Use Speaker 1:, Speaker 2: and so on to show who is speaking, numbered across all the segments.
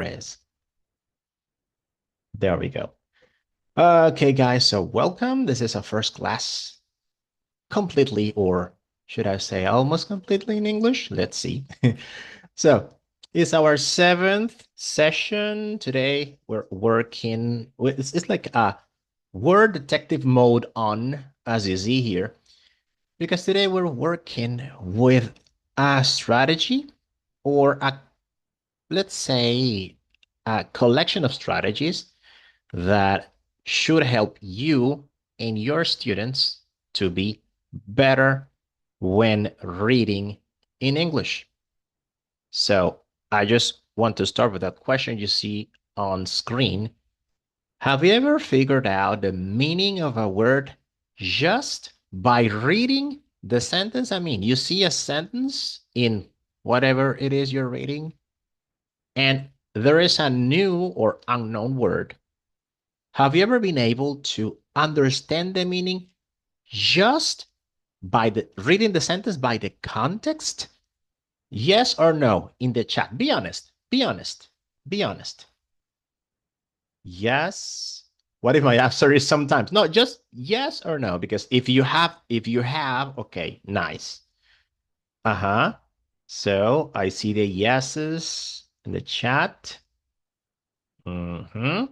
Speaker 1: progress. There we go. Okay, guys, so welcome. This is our first class completely, or should I say almost completely in English? Let's see. So it's our seventh session. Today we're working with, it's like a word detective mode on, as you see here, because today we're working with a strategy or let's say, a collection of strategies that should help you and your students to be better when reading in English. So I just want to start with that question you see on screen. Have you ever figured out the meaning of a word just by reading the sentence? I mean, you see a sentence in whatever it is you're reading, and there is a new or unknown word. Have you ever been able to understand the meaning just by reading the sentence by the context? Yes or no in the chat. Be honest. Be honest. Be honest. Yes. What if my answer is sometimes? No, just yes or no. Because if you have, okay, nice. Uh-huh. So I see the yeses in the chat. Mm-hmm.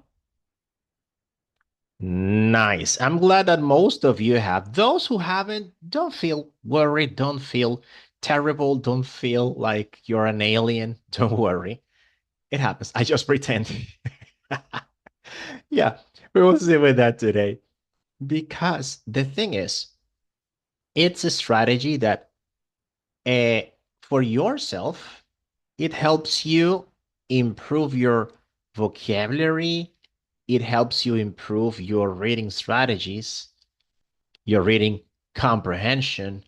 Speaker 1: Nice. I'm glad that most of you have. Those who haven't, don't feel worried, don't feel terrible, don't feel like you're an alien. Don't worry. It happens. I just pretend. Yeah, we will see with that today. Because the thing is, it's a strategy that uh, for yourself, it helps you improve your vocabulary. It helps you improve your reading strategies, your reading comprehension.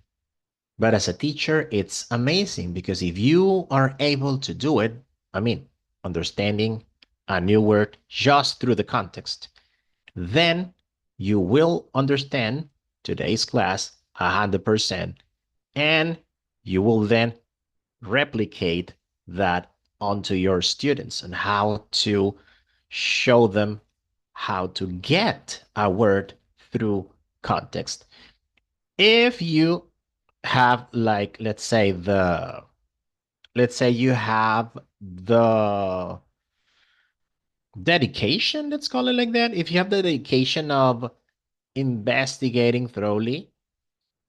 Speaker 1: But as a teacher, it's amazing because if you are able to do it, I mean, understanding a new word just through the context, then you will understand today's class 100%, and you will then replicate that onto your students and how to show them how to get a word through context. If you have, like, let's say you have the dedication, let's call it like that. If you have the dedication of investigating thoroughly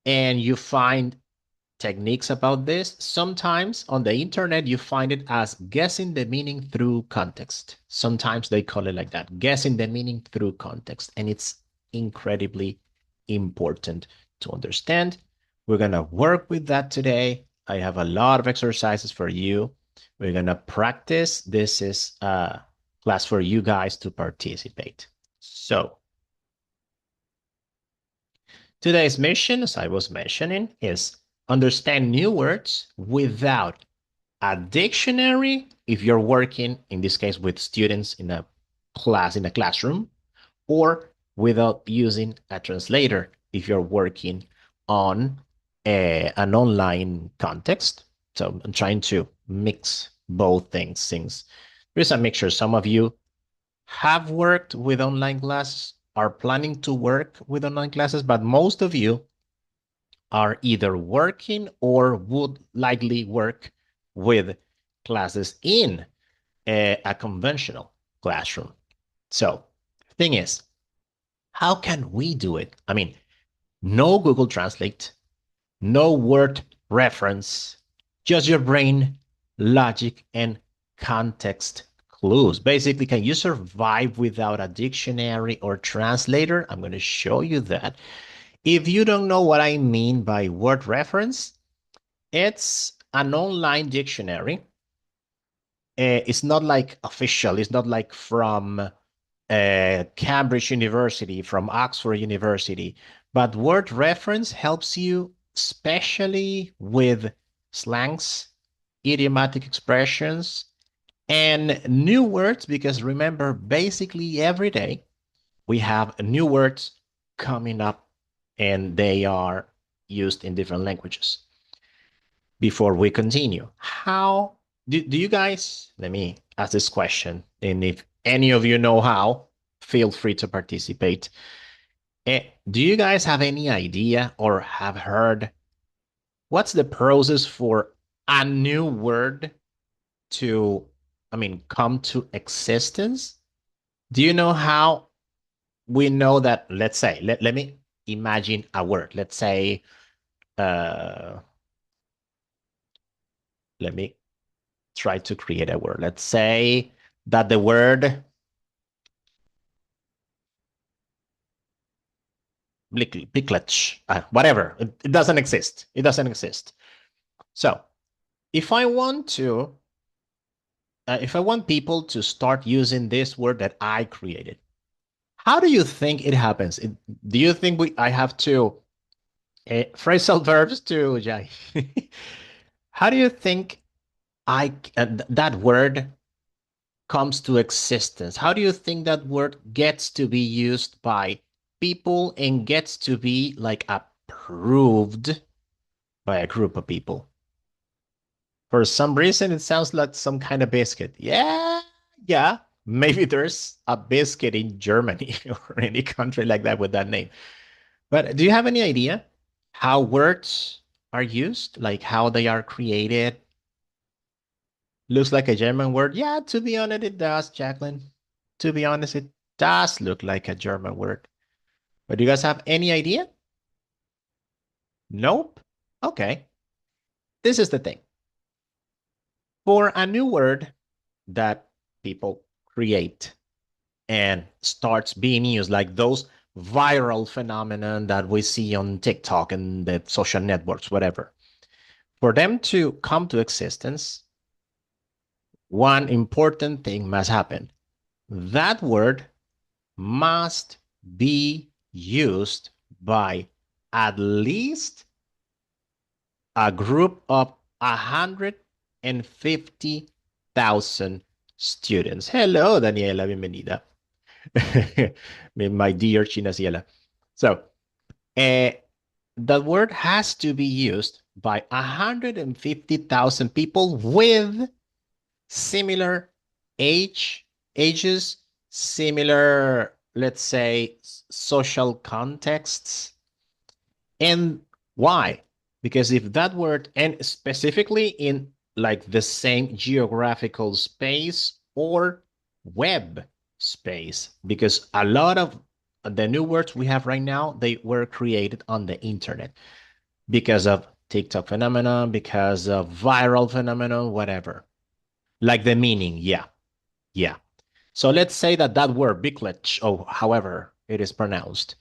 Speaker 1: and you find techniques about this, sometimes on the internet you find it as guessing the meaning through context. Sometimes they call it like that, guessing the meaning through context, and it's incredibly important to understand. We're going to work with that today. I have a lot of exercises for you. We're going to practice. This is a class for you guys to participate. So today's mission, as I was mentioning, is understand new words without a dictionary if you're working, in this case, with students in a class, in a classroom, or without using a translator if you're working on an online context. So I'm trying to mix both things. Since there's a mixture. Some of you have worked with online classes, are planning to work with online classes, but most of you are either working or would likely work with classes in a conventional classroom. So the thing is, how can we do it? I mean, no Google Translate, no word reference, just your brain, logic, and context clues. Basically, can you survive without a dictionary or translator? I'm going to show you that. If you don't know what I mean by word reference, it's an online dictionary. It's not like official. It's not like from Cambridge University, from Oxford University. But word reference helps you, especially with slangs, idiomatic expressions, and new words, because remember, basically every day we have new words coming up and they are used in different languages. Before we continue, how Do you guys, let me ask this question, and if any of you know how, feel free to participate. Do you guys have any idea or have heard what's the process for a new word to, I mean, come to existence? Do you know how we know that? Let's say, let me imagine a word. Let's say, uh, let me try to create a word. Let's say that the word Pickletch, whatever. It doesn't exist. It doesn't exist. So if I want to, if I want people to start using this word that I created, how do you think it happens? Do you think I have to phrasal verbs too, Jai? How do you think that word comes to existence? How do you think that word gets to be used by people and gets to be like approved by a group of people? For some reason, it sounds like some kind of biscuit. Yeah, yeah. Maybe there's a biscuit in Germany or any country like that with that name. But do you have any idea how words are used? Like how they are created? Looks like a German word. Yeah, to be honest, it does, Jacqueline. To be honest, it does look like a German word. But do you guys have any idea? Nope. Okay. This is the thing. For a new word that people create and starts being used, like those viral phenomenon that we see on TikTok and the social networks, whatever. For them to come to existence, one important thing must happen. That word must be used by at least a group of 150,000 students. Hello, Daniela, bienvenida. My dear Chinasiela. So, uh, the word has to be used by 150,000 people with similar ages, similar, let's say, social contexts. And why? Because if that word, and specifically in like the same geographical space or web space, because a lot of the new words we have right now, they were created on the internet because of TikTok phenomenon, because of viral phenomenon, whatever. Like the meaning, yeah, yeah. So let's say that that word, bicklech, or however it is pronounced,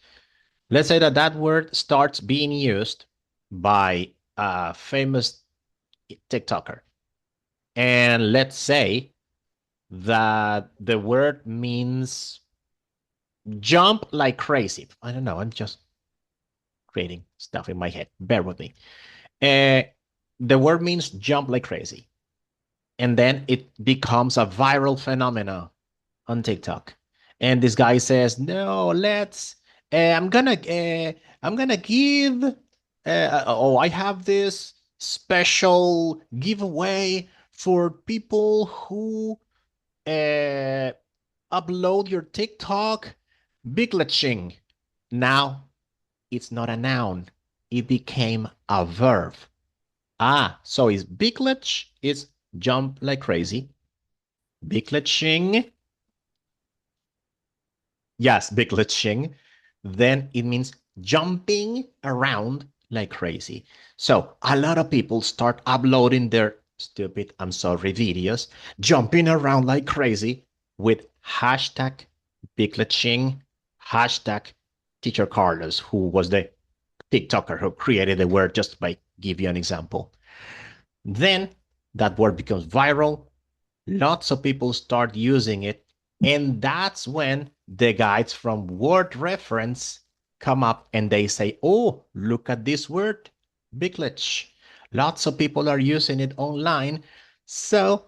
Speaker 1: let's say that that word starts being used by a famous TikToker. And let's say that the word means jump like crazy. I don't know. I'm just creating stuff in my head. Bear with me. Uh, the word means jump like crazy. And then it becomes a viral phenomenon on TikTok. And this guy says, "No, let's. I'm gonna give. Oh, I have this special giveaway for people who uh, upload your TikTok. Bigletching. Now it's not a noun. It became a verb. So it's bigletch is jump like crazy. Bigletching, yes, big glitching, then it means jumping around like crazy. So a lot of people start uploading their stupid, I'm sorry, videos, jumping around like crazy with hashtag big glitching, hashtag teacher Carlos, who was the TikToker who created the word, just by give you an example. Then that word becomes viral. Lots of people start using it. And that's when the guides from word reference come up and they say, oh, look at this word, Bigletch. Lots of people are using it online. So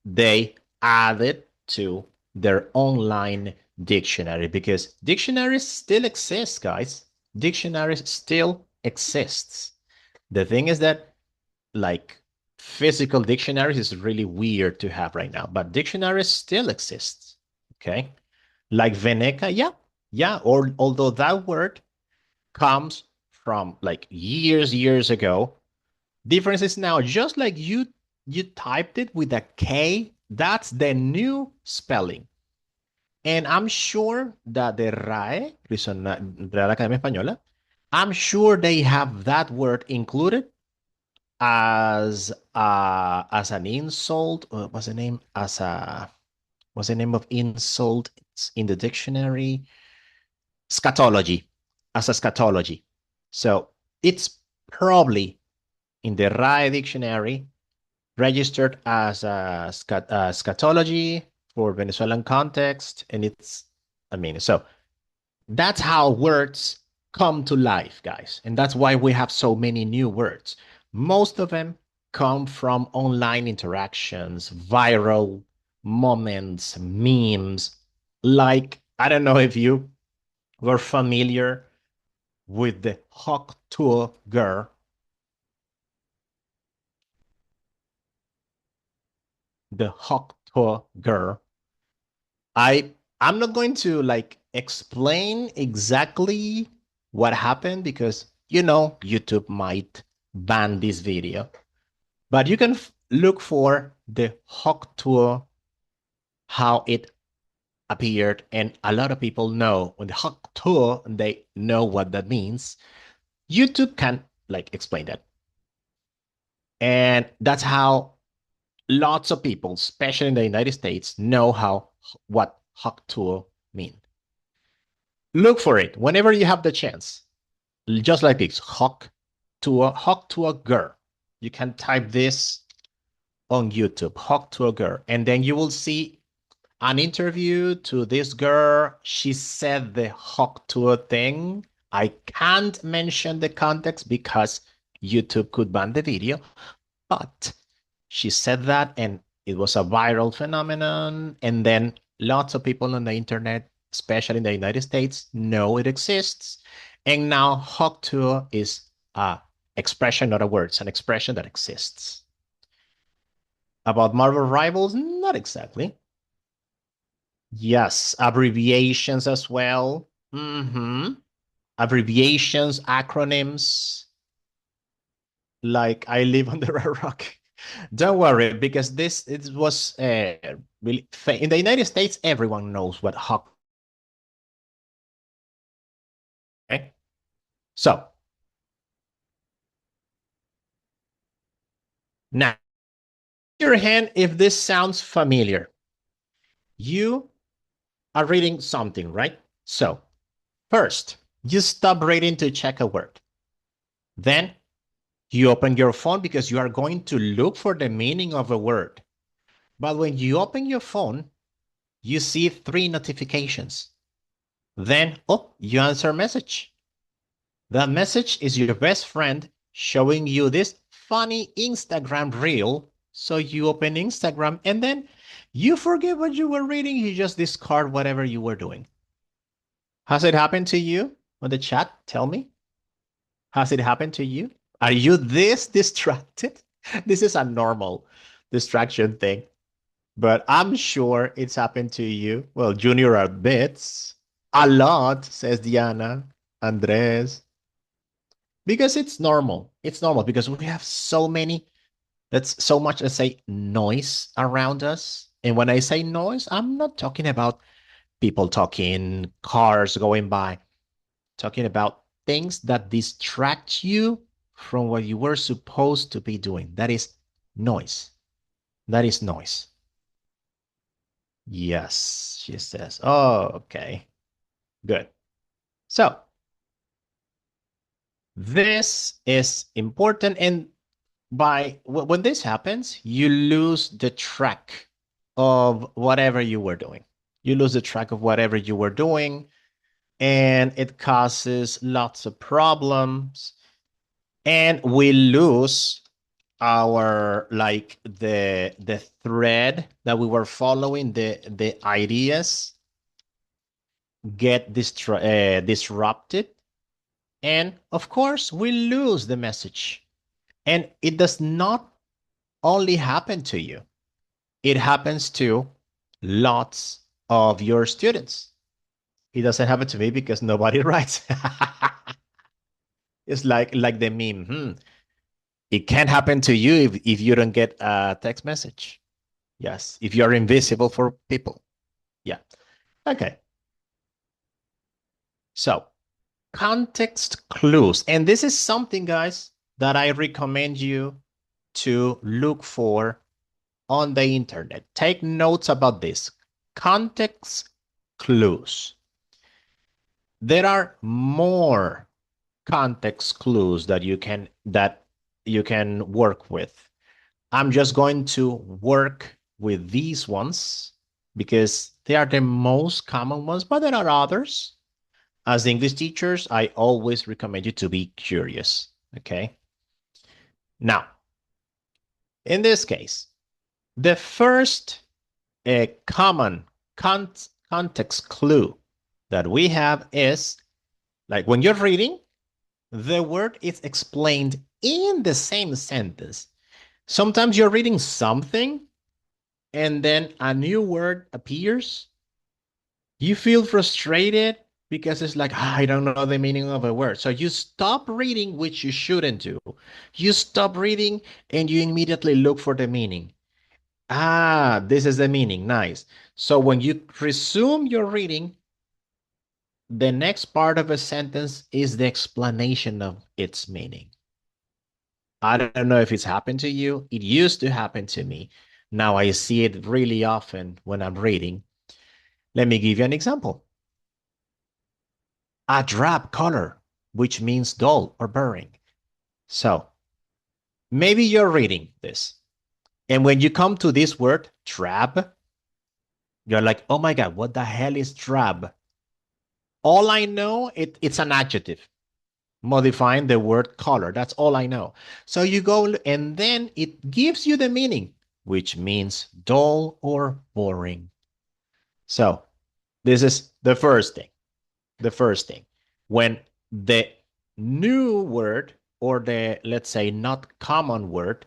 Speaker 1: they add it to their online dictionary, because dictionaries still exist, guys. Dictionaries still exists. The thing is that, like, physical dictionaries is really weird to have right now, but dictionaries still exist. Okay. Like Veneca, yeah. Yeah. Or although that word comes from like years ago, difference is now just like you typed it with a K, that's the new spelling. And I'm sure that the RAE, Real Academia Española, I'm sure they have that word included as an insult. What's the name? What's the name of insult? It's in the dictionary. Scatology, as a scatology. So it's probably in the RAE dictionary registered as a scatology for Venezuelan context, and so that's how words come to life, guys. And that's why we have so many new words. Most of them come from online interactions, viral moments, memes. Like, I don't know if you were familiar with the hawk tour girl. The hawk tour girl. I'm not going to like explain exactly what happened because YouTube might ban this video. But you can look for the hawk tour, how it appeared, and a lot of people know when the hawk tour, they know what that means. YouTube can like explain that. And that's how lots of people, especially in the United States, know what hawk tour mean. Look for it whenever you have the chance. Just like this, hawk to a girl. You can type this on YouTube, hawk to a girl, and then you will see an interview to this girl. She said the hawk to a thing. I can't mention the context because YouTube could ban the video, but she said that and it was a viral phenomenon. And then lots of people on the internet, especially in the United States, know it exists. And now hawk tour is a expression, not a word. It's an expression that exists. About Marvel Rivals, not exactly. Yes, abbreviations as well. Abbreviations, acronyms, like I live under a rock. Don't worry, because it was really in the United States. Everyone knows what hawk. Okay, so now your hand if this sounds familiar. You are reading something, right? So first, you stop reading to check a word. Then you open your phone because you are going to look for the meaning of a word. But when you open your phone, you see 3 notifications. Then, you answer a message. That message is your best friend showing you this funny Instagram reel. So you open Instagram and then you forget what you were reading. You just discard whatever you were doing. Has it happened to you on the chat? Tell me. Has it happened to you? Are you this distracted? This is a normal distraction thing, but I'm sure it's happened to you. Well, Junior admits a lot, says Diana, Andres, because it's normal. It's normal because we have that's so much, let's say, noise around us. And when I say noise, I'm not talking about people talking, cars going by, talking about things that distract you from what you were supposed to be doing. That is noise. That is noise. Yes, she says. Oh, okay. Good. So this is important. And when this happens, you lose the track of whatever you were doing. You lose the track of whatever you were doing, and it causes lots of problems. And we lose our like the thread that we were following, the ideas get disrupted, and of course we lose the message. And it does not only happen to you. It happens to lots of your students. It doesn't happen to me because nobody writes. It's like the meme. It can't happen to you if you don't get a text message. Yes, if you're invisible for people. Yeah. Okay. So context clues. And this is something, guys, that I recommend you to look for on the internet. Take notes about this. Context clues. There are more context clues that you can work with. I'm just going to work with these ones because they are the most common ones, but there are others. As English teachers, I always recommend you to be curious. Okay. Now, in this case, the first common context clue that we have is like when you're reading, the word is explained in the same sentence. Sometimes you're reading something and then a new word appears. You feel frustrated because it's like, I don't know the meaning of a word. So you stop reading, which you shouldn't do. You stop reading and you immediately look for the meaning. Ah, this is the meaning. Nice. So when you resume your reading, the next part of a sentence is the explanation of its meaning. I don't know if it's happened to you. It used to happen to me. Now I see it really often when I'm reading. Let me give you an example. A drab color, which means dull or boring. So maybe you're reading this. And when you come to this word, drab, you're like, oh my God, what the hell is drab? All I know, it's an adjective modifying the word color. That's all I know. So you go and then it gives you the meaning, which means dull or boring. So this is the first thing. The first thing. When the new word or the, let's say, not common word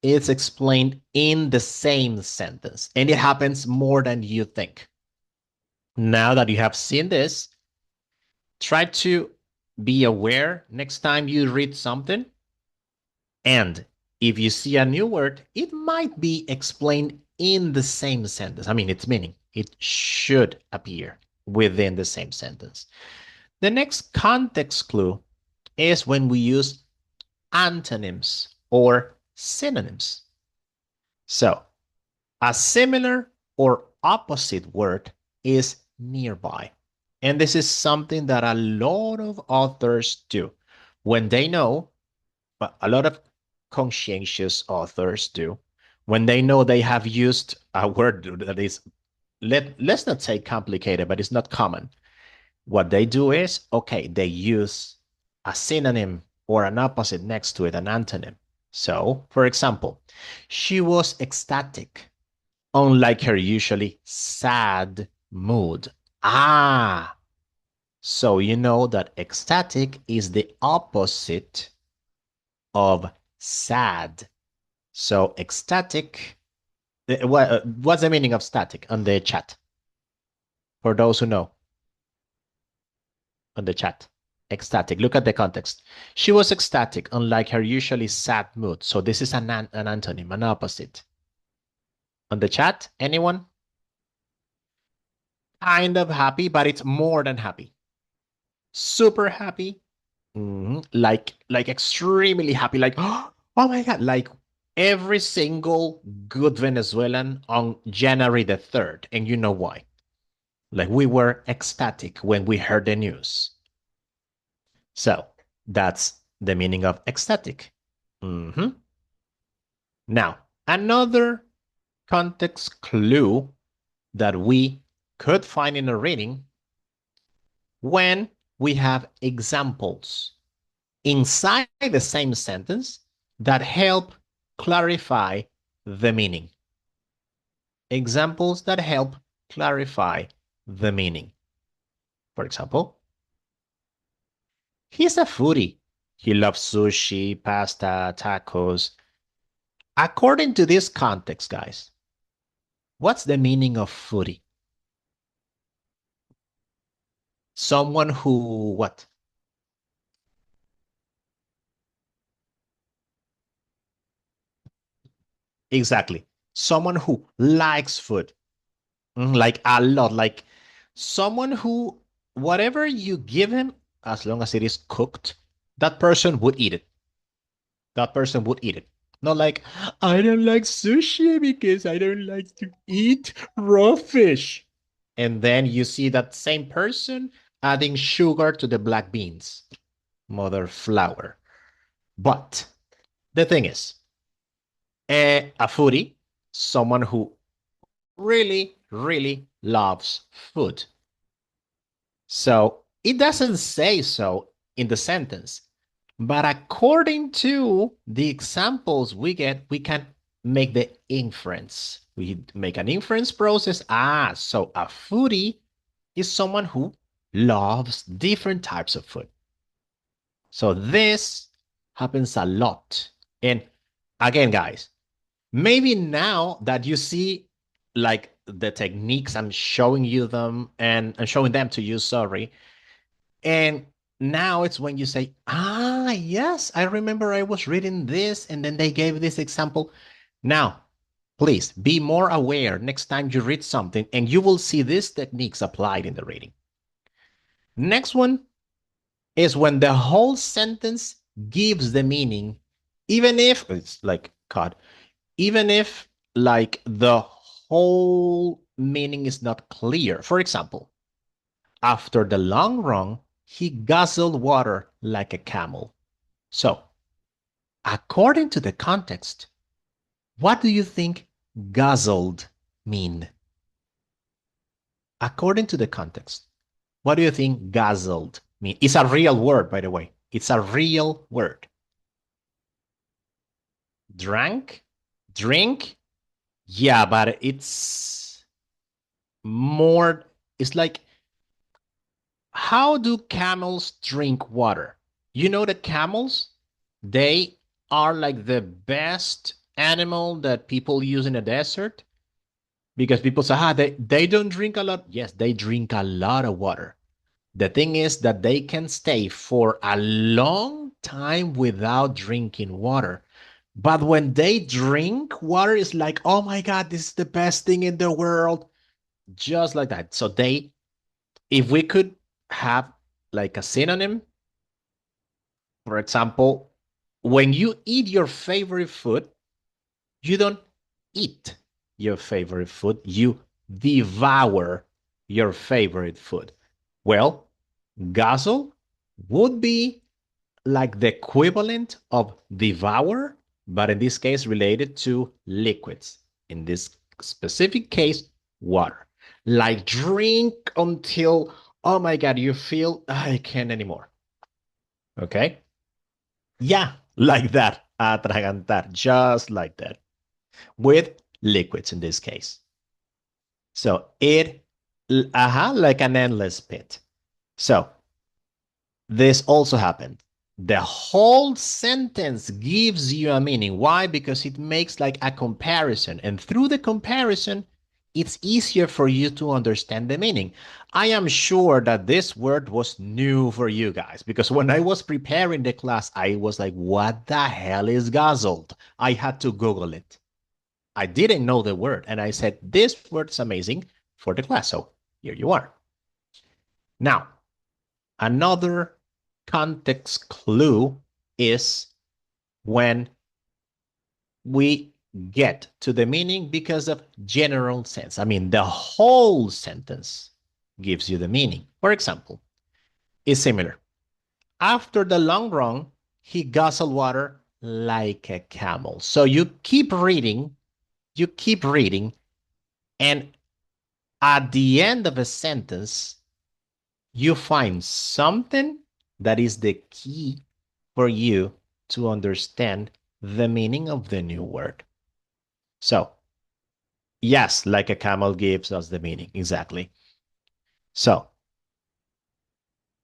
Speaker 1: is explained in the same sentence, and it happens more than you think. Now that you have seen this, try to be aware next time you read something. And if you see a new word, it might be explained in the same sentence. I mean, its meaning. It should appear within the same sentence. The next context clue is when we use antonyms or synonyms. So, a similar or opposite word is nearby. And this is something that a lot of authors do. When they know, but a lot of conscientious authors do, when they know they have used a word that is, let's not say complicated, but it's not common. What they do is, okay, they use a synonym or an opposite next to it, an antonym. So, for example, she was ecstatic, unlike her usually sad mood. Ah, so you know that ecstatic is the opposite of sad. So ecstatic, what's the meaning of static on the chat? For those who know on the chat. Ecstatic. Look at the context. She was ecstatic, unlike her usually sad mood. So this is an antonym, an opposite. On the chat, anyone? Kind of happy, but it's more than happy. Super happy. Like extremely happy. Like, oh my God, like every single good Venezuelan on January the 3rd. And you know why? Like we were ecstatic when we heard the news. So that's the meaning of ecstatic. Now, another context clue that we could find in a reading when we have examples inside the same sentence that help clarify the meaning. Examples that help clarify the meaning. For example, he's a foodie. He loves sushi, pasta, tacos. According to this context, guys, what's the meaning of foodie? Someone who what? Exactly. Someone who likes food. Like a lot. Like someone who whatever you give him, as long as it is cooked, that person would eat it. That person would eat it. Not like, I don't like sushi because I don't like to eat raw fish. And then you see that same person adding sugar to the black beans, mother flour. But the thing is, a foodie, someone who really, really loves food. So it doesn't say so in the sentence, but according to the examples we get, we can make the inference. We make an inference process. So a foodie is someone who loves different types of food. So this happens a lot. And again, guys, maybe now that you see like the techniques, I'm showing you them and I'm showing them to you, sorry. And now it's when you say, yes, I remember I was reading this and then they gave this example. Now, please be more aware next time you read something and you will see these techniques applied in the reading. Next one is when the whole sentence gives the meaning, even if it's like, God, even if like the whole meaning is not clear. For example, after the long run, he guzzled water like a camel. So, according to the context, what do you think guzzled mean? According to the context, what do you think guzzled mean? It's a real word, by the way. It's a real word. Drank, drink, yeah, but it's more, it's like, how do camels drink water? You know that camels, they are like the best animal that people use in the desert because people say, they don't drink a lot. Yes, they drink a lot of water. The thing is that they can stay for a long time without drinking water. But when they drink water, it's like, oh my God, this is the best thing in the world. Just like that. So they, if we could have like a synonym, for example, when you eat your favorite food, you don't eat your favorite food, you devour your favorite food. Well, guzzle would be like the equivalent of devour, but in this case, related to liquids. In this specific case, water. Like drink until, oh my God, you feel, I can't anymore. Okay? Yeah, like that. Atragantar, just like that. With liquids in this case. So like an endless pit. So this also happened. The whole sentence gives you a meaning. Why? Because it makes like a comparison. And through the comparison, it's easier for you to understand the meaning. I am sure that this word was new for you guys because when I was preparing the class, I was like, what the hell is guzzled? I had to Google it. I didn't know the word. And I said, this word's amazing for the class. So here you are. Now, another context clue is when we get to the meaning because of general sense. I mean, the whole sentence gives you the meaning. For example, is similar. After the long run, he guzzled water like a camel. So you keep reading, and at the end of a sentence, you find something that is the key for you to understand the meaning of the new word. So, yes, like a camel gives us the meaning. Exactly. So,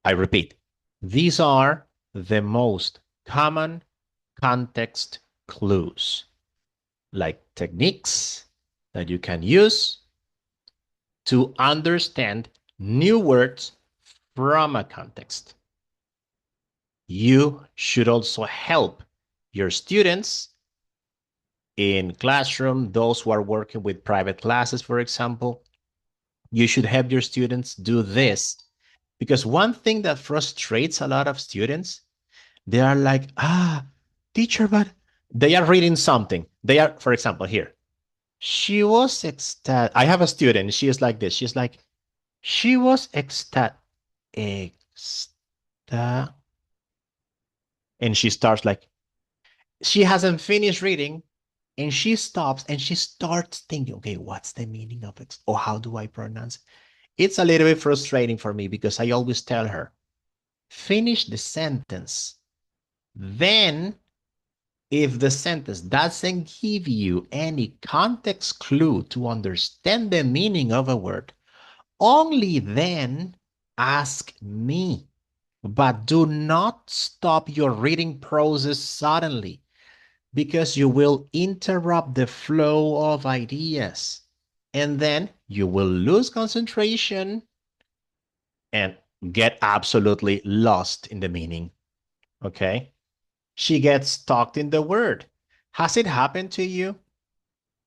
Speaker 1: I repeat, these are the most common context clues. like techniques that you can use to understand new words from a context. You should also help your students in classroom, those who are working with private classes, for example. You should help your students do this because one thing that frustrates a lot of students, they are like, teacher, but they are reading something. They are, for example, here, she was ecstatic. I have a student. She is like this. She's like, she was ecstatic. Exta, and she starts like, she hasn't finished reading and she stops and she starts thinking, okay, what's the meaning of it? Or how do I pronounce it? It's a little bit frustrating for me because I always tell her, finish the sentence. Then, if the sentence doesn't give you any context clue to understand the meaning of a word, only then ask me. But do not stop your reading process suddenly because you will interrupt the flow of ideas. And then you will lose concentration and get absolutely lost in the meaning. Okay? She gets stuck in the word. Has it happened to you?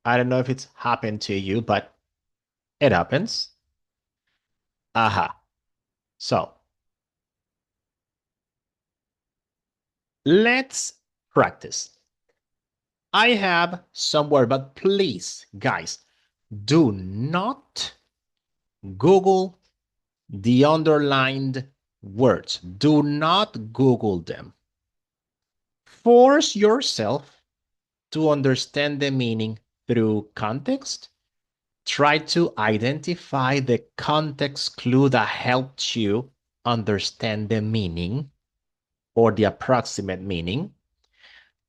Speaker 1: I don't know if it's happened to you, but it happens. Aha. So let's practice. I have some word, but please, guys, do not Google the underlined words. Do not Google them. Force yourself to understand the meaning through context. Try to identify the context clue that helped you understand the meaning or the approximate meaning.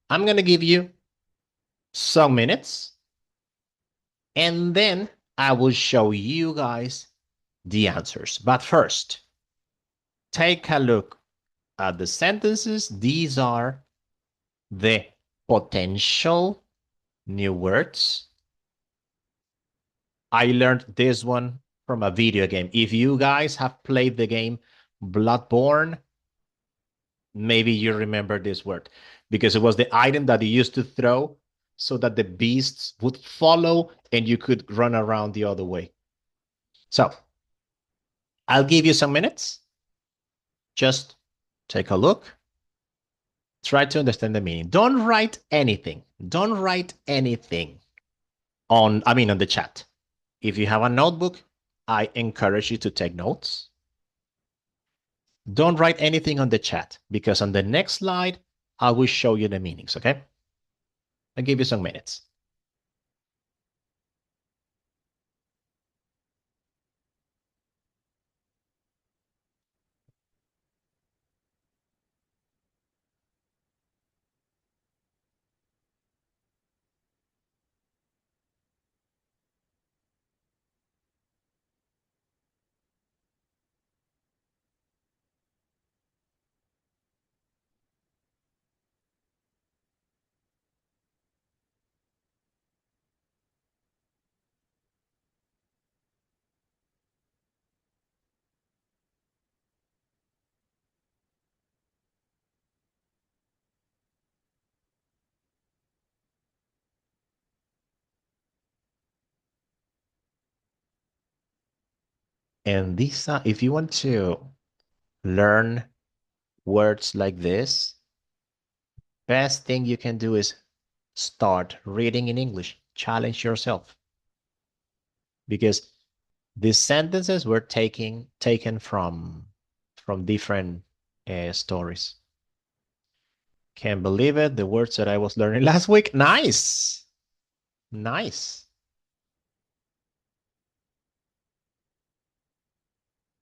Speaker 1: I'm going to give you some minutes and then I will show you guys the answers. But first, take a look at the sentences. These are the potential new words. I learned this one from a video game. If you guys have played the game Bloodborne, maybe you remember this word because it was the item that you used to throw so that the beasts would follow and you could run around the other way. So I'll give you some minutes. Just take a look. Try to understand the meaning. Don't write anything. Don't write anything on the chat. If you have a notebook, I encourage you to take notes. Don't write anything on the chat because on the next slide, I will show you the meanings, okay? I'll give you some minutes. And these, if you want to learn words like this, best thing you can do is start reading in English. Challenge yourself because these sentences were taken from different stories. Can't believe it. The words that I was learning last week. Nice. Nice.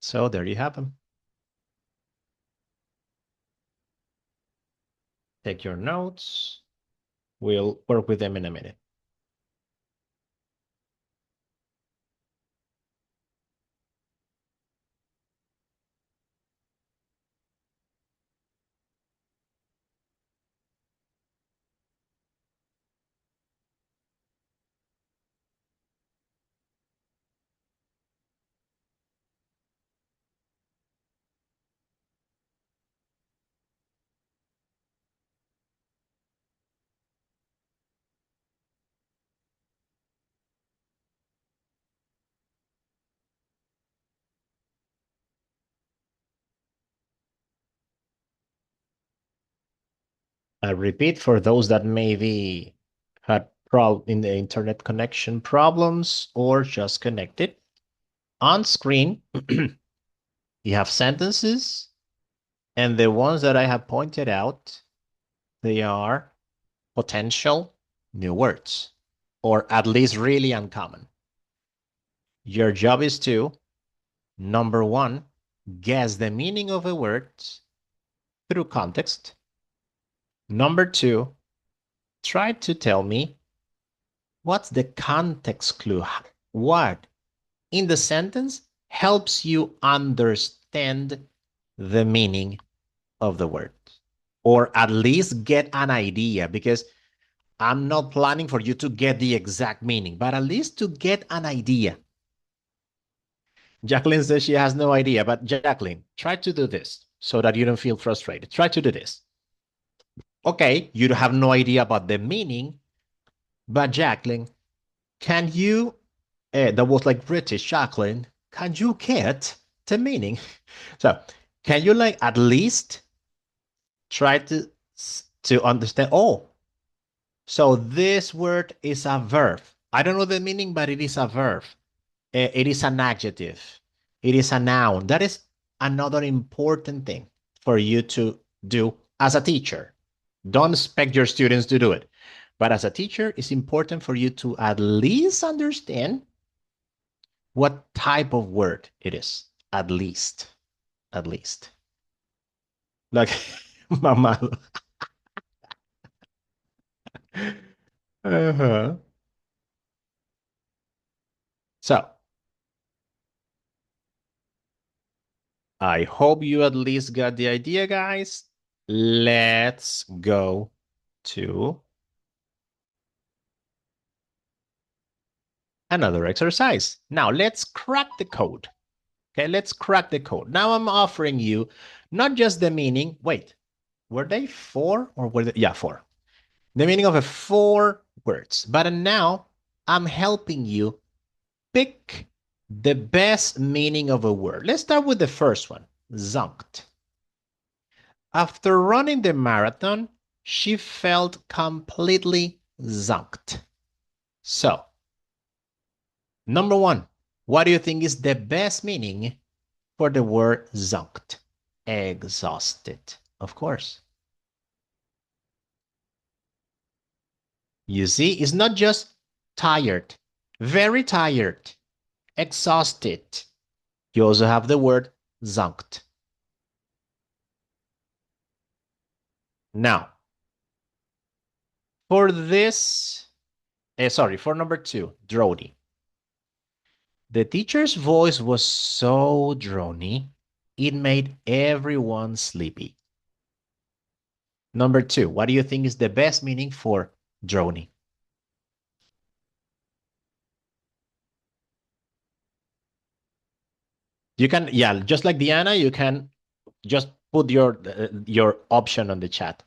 Speaker 1: So there you have them. Take your notes. We'll work with them in a minute. I repeat for those that maybe had in the internet connection problems or just connected. On screen, you have sentences, and the ones that I have pointed out, they are potential new words, or at least really uncommon. Your job is to, number one, guess the meaning of a word through context. Number two, try to tell me what's the context clue. What in the sentence helps you understand the meaning of the word, or at least get an idea, because I'm not planning for you to get the exact meaning, but at least to get an idea. Jacqueline says she has no idea, but Jacqueline, try to do this so that you don't feel frustrated. Try to do this. Okay, you have no idea about the meaning, but Jacqueline, can you, that was like British, Jacqueline, can you get the meaning? So, can you like at least try to understand? Oh, so this word is a verb. I don't know the meaning, but it is a verb. It is an adjective. It is a noun. That is another important thing for you to do as a teacher. Don't expect your students to do it. But as a teacher, it's important for you to at least understand what type of word it is. At least. At least. Like, mama. Uh-huh. So, I hope you at least got the idea, guys. Let's go to another exercise. Now, let's crack the code. Okay, let's crack the code. Now I'm offering you not just the meaning. Wait, were they four or were they? Yeah, four. The meaning of 4 words. But now I'm helping you pick the best meaning of a word. Let's start with the first one, zonked. After running the marathon, she felt completely zonked. So, number one, what do you think is the best meaning for the word zonked? Exhausted, of course. You see, it's not just tired, very tired, exhausted. You also have the word zonked. Now, for this, for number two, drony. The teacher's voice was so drony, it made everyone sleepy. Number two, what do you think is the best meaning for drony? You can, yeah, just like Diana, you can just put your option on the chat.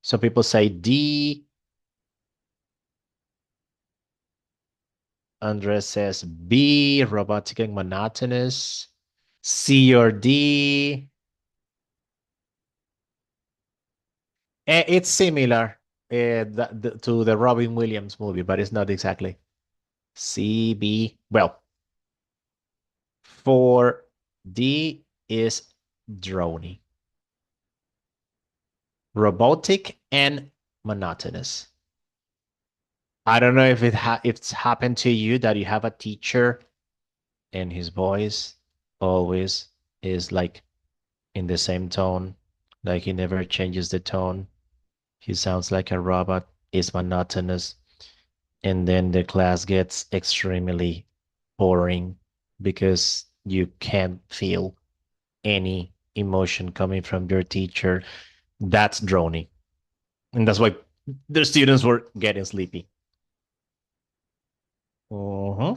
Speaker 1: So people say D. Andres says B, robotic and monotonous. C or D. It's similar to the Robin Williams movie, but it's not exactly. C, B. Well, for D is drony. Robotic and monotonous. I don't know if it's happened to you that you have a teacher and his voice always is like in the same tone, like he never changes the tone. He sounds like a robot, is monotonous, and then the class gets extremely boring because you can't feel any emotion coming from your teacher. That's drony. And that's why the students were getting sleepy. Uh-huh.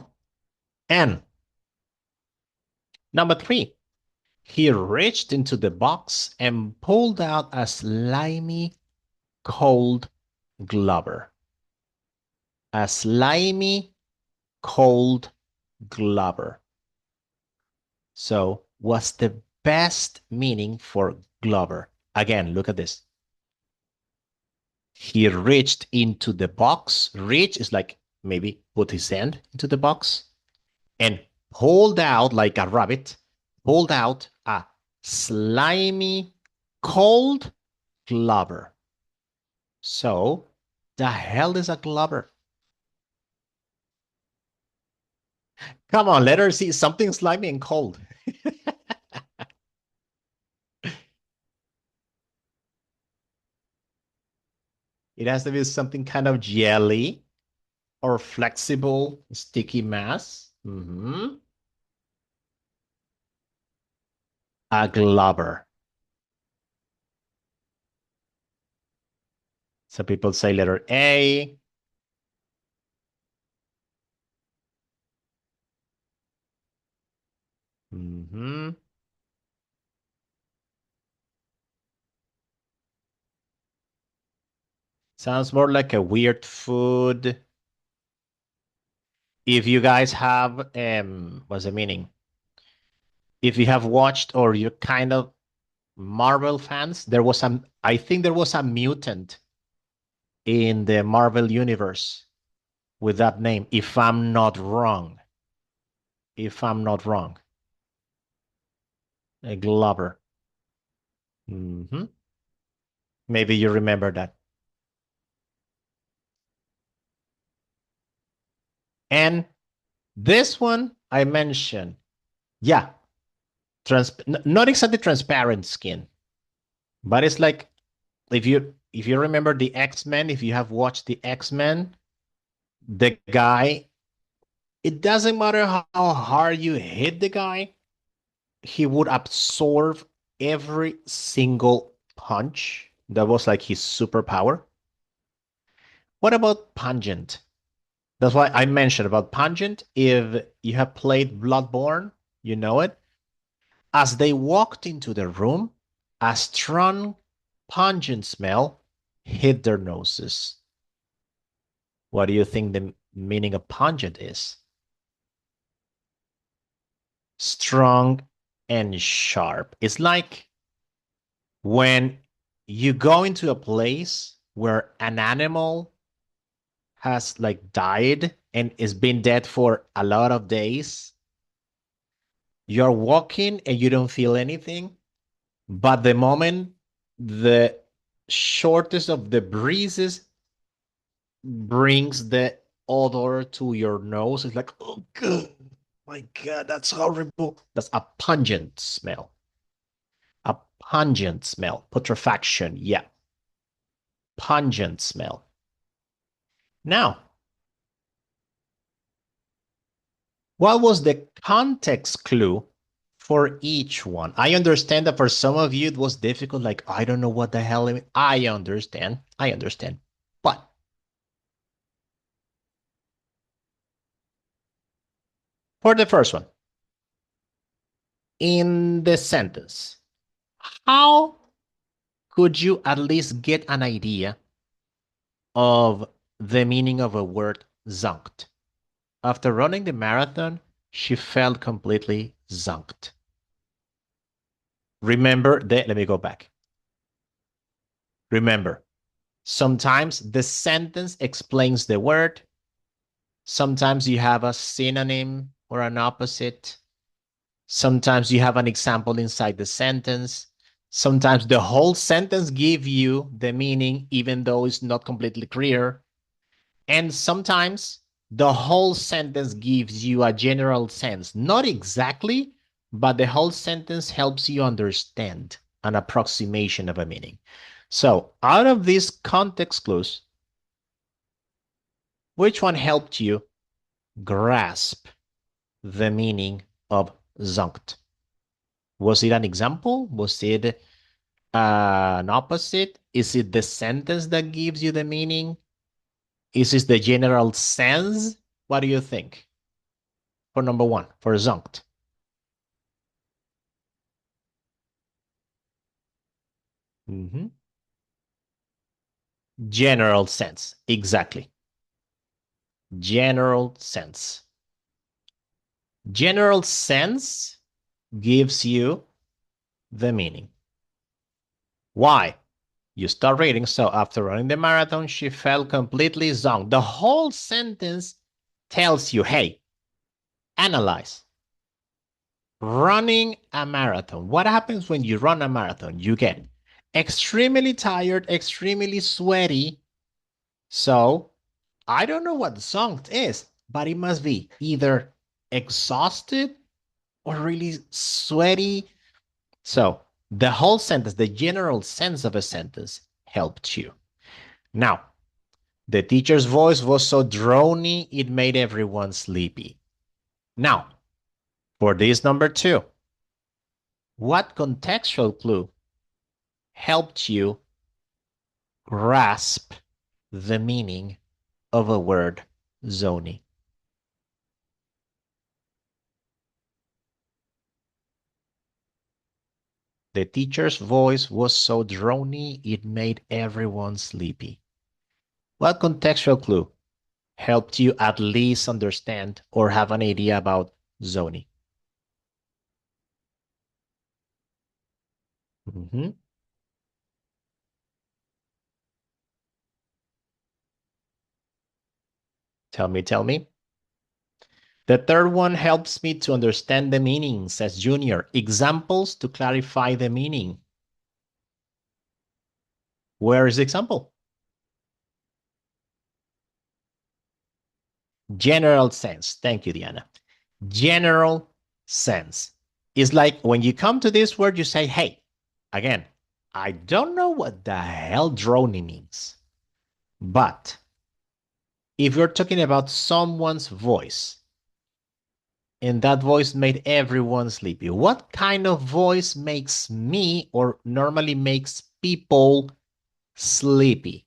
Speaker 1: And number three, he reached into the box and pulled out a slimy, cold globber. A slimy, cold globber. So, what's the best meaning for globber? Again, look at this. He reached into the box. Reach is like maybe put his hand into the box and pulled out like a rabbit, pulled out a slimy, cold clover. So, the hell is a clover? Come on, let her see something slimy and cold. It has to be something kind of jelly or flexible, sticky mass. A globber. So people say letter A. Sounds more like a weird food. If you guys have, what's the meaning? If you have watched or you're kind of Marvel fans, I think there was a mutant in the Marvel universe with that name, if I'm not wrong. If I'm not wrong. A Glover. Maybe you remember that. And this one I mentioned, yeah, not exactly transparent skin, but it's like if you remember the X-Men, if you have watched the X-Men, the guy, it doesn't matter how hard you hit the guy, he would absorb every single punch. That was like his superpower. What about pungent? That's why I mentioned about pungent. If you have played Bloodborne, you know it. As they walked into the room, a strong, pungent smell hit their noses. What do you think the meaning of pungent is? Strong and sharp. It's like when you go into a place where an animal has like died and is been dead for a lot of days, you're walking and you don't feel anything, but the moment the shortest of the breezes brings the odor to your nose, it's like, oh god, my god, that's horrible. That's a pungent smell. A pungent smell. Putrefaction, yeah. Pungent smell. Now, what was the context clue for each one? I understand that for some of you it was difficult, like, I don't know what the hell. I understand. I understand. But for the first one, in the sentence, how could you at least get an idea of the meaning of a word zonked? After running the marathon, she felt completely zonked. Let me go back. Remember, sometimes the sentence explains the word. Sometimes you have a synonym or an opposite. Sometimes you have an example inside the sentence. Sometimes the whole sentence gives you the meaning, even though it's not completely clear. And sometimes the whole sentence gives you a general sense. Not exactly, but the whole sentence helps you understand an approximation of a meaning. So out of these context clues, which one helped you grasp the meaning of zonked? Was it an example? Was it an opposite? Is it the sentence that gives you the meaning? Is it the general sense? What do you think? For number one, for zonked. General sense. Exactly. General sense. General sense gives you the meaning. Why? You start reading. So after running the marathon, she felt completely zoned. The whole sentence tells you, hey, analyze. Running a marathon. What happens when you run a marathon? You get extremely tired, extremely sweaty. So I don't know what the song is, but it must be either exhausted or really sweaty. So the whole sentence, the general sense of a sentence helped you. Now, the teacher's voice was so drony, it made everyone sleepy. Now, for this number 2, what contextual clue helped you grasp the meaning of a word, zony? The teacher's voice was so drony, it made everyone sleepy. What contextual clue helped you at least understand or have an idea about zony? Mm-hmm. Tell me, tell me. The third one helps me to understand the meaning, says Junior. Examples to clarify the meaning. Where is the example? General sense. Thank you, Diana. General sense. It's like when you come to this word, you say, hey, again, I don't know what the hell droning means, but if you're talking about someone's voice, and that voice made everyone sleepy, what kind of voice makes me or normally makes people sleepy?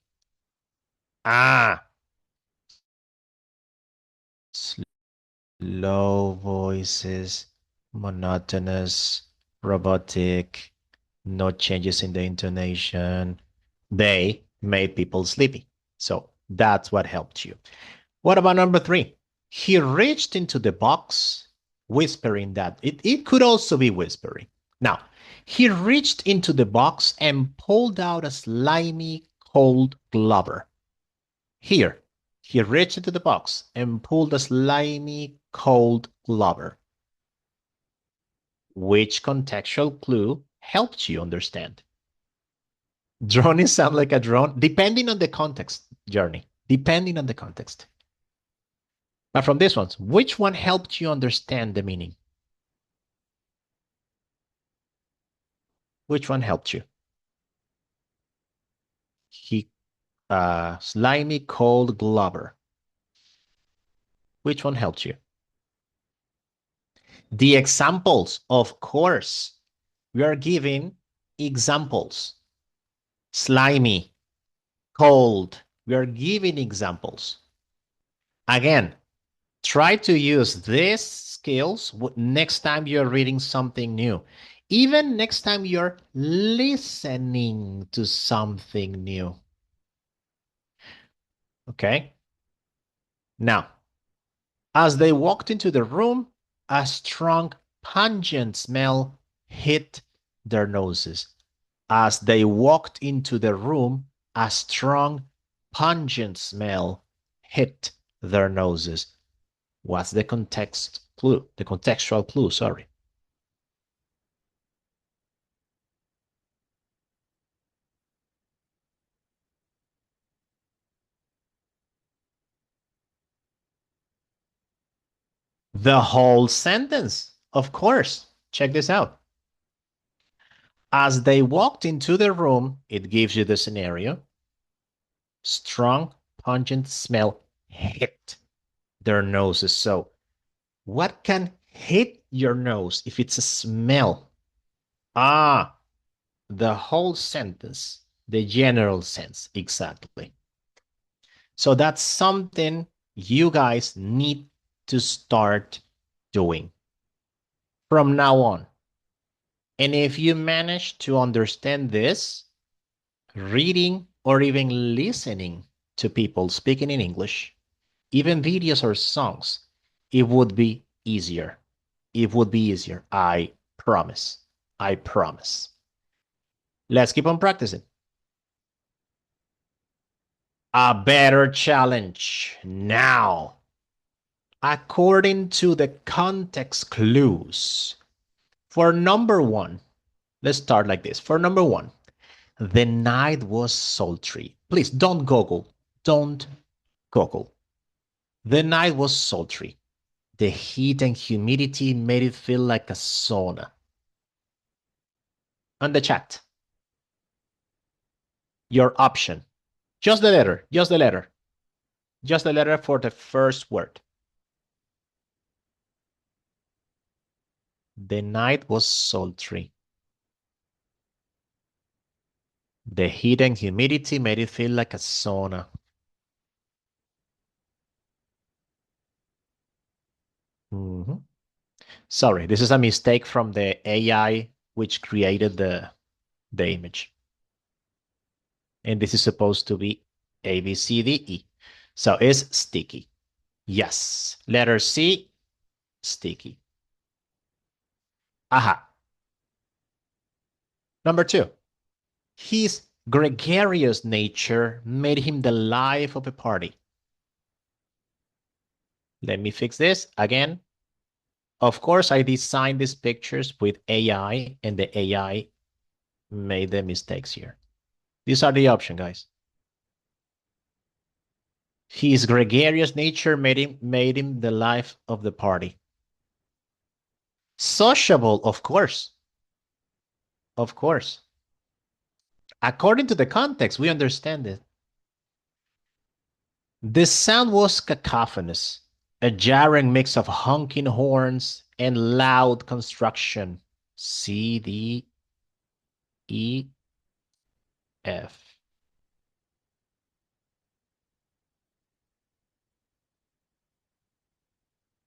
Speaker 1: Ah, low voices, monotonous, robotic, no changes in the intonation. They made people sleepy. So that's what helped you. What about number 3? He reached into the box, whispering that it could also be whispering. Now, he reached into the box and pulled out a slimy, cold glover. Here, he reached into the box and pulled a slimy, cold glover. Which contextual clue helped you understand? Droning sound like a drone, depending on the context, Journey, depending on the context. But from this one, which one helped you understand the meaning? Which one helped you? He, slimy, cold glover. Which one helped you? The examples, of course. We are giving examples. Slimy, cold. We are giving examples. Again, try to use these skills next time you're reading something new. Even next time you're listening to something new. Okay? Now, as they walked into the room, a strong, pungent smell hit their noses. As they walked into the room, a strong, pungent smell hit their noses. What's the context clue? The contextual clue, sorry. The whole sentence, of course. Check this out. As they walked into the room, it gives you the scenario. Strong, pungent smell hit their noses. So what can hit your nose if it's a smell? Ah, the whole sentence, the general sense, exactly. So that's something you guys need to start doing from now on. And if you manage to understand this, reading or even listening to people speaking in English, even videos or songs, it would be easier. It would be easier. I promise. I promise. Let's keep on practicing. A better challenge now. According to the context clues, for number one, let's start like this. For number one, the night was sultry. Please don't Google. Don't Google. The night was sultry. The heat and humidity made it feel like a sauna. On the chat, your option. Just the letter. Just the letter. Just the letter for the first word. The night was sultry. The heat and humidity made it feel like a sauna. Mm-hmm. Sorry, this is a mistake from the AI which created the image. And this is supposed to be A, B, C, D, E. So it's sticky. Yes. Letter C, sticky. Aha. Number two, his gregarious nature made him the life of a party. Let me fix this again. Of course, I designed these pictures with AI, and the AI made the mistakes here. These are the options, guys. His gregarious nature made him the life of the party. Sociable, of course. Of course. According to the context, we understand it. The sound was cacophonous, a jarring mix of honking horns and loud construction. C, D, E, F.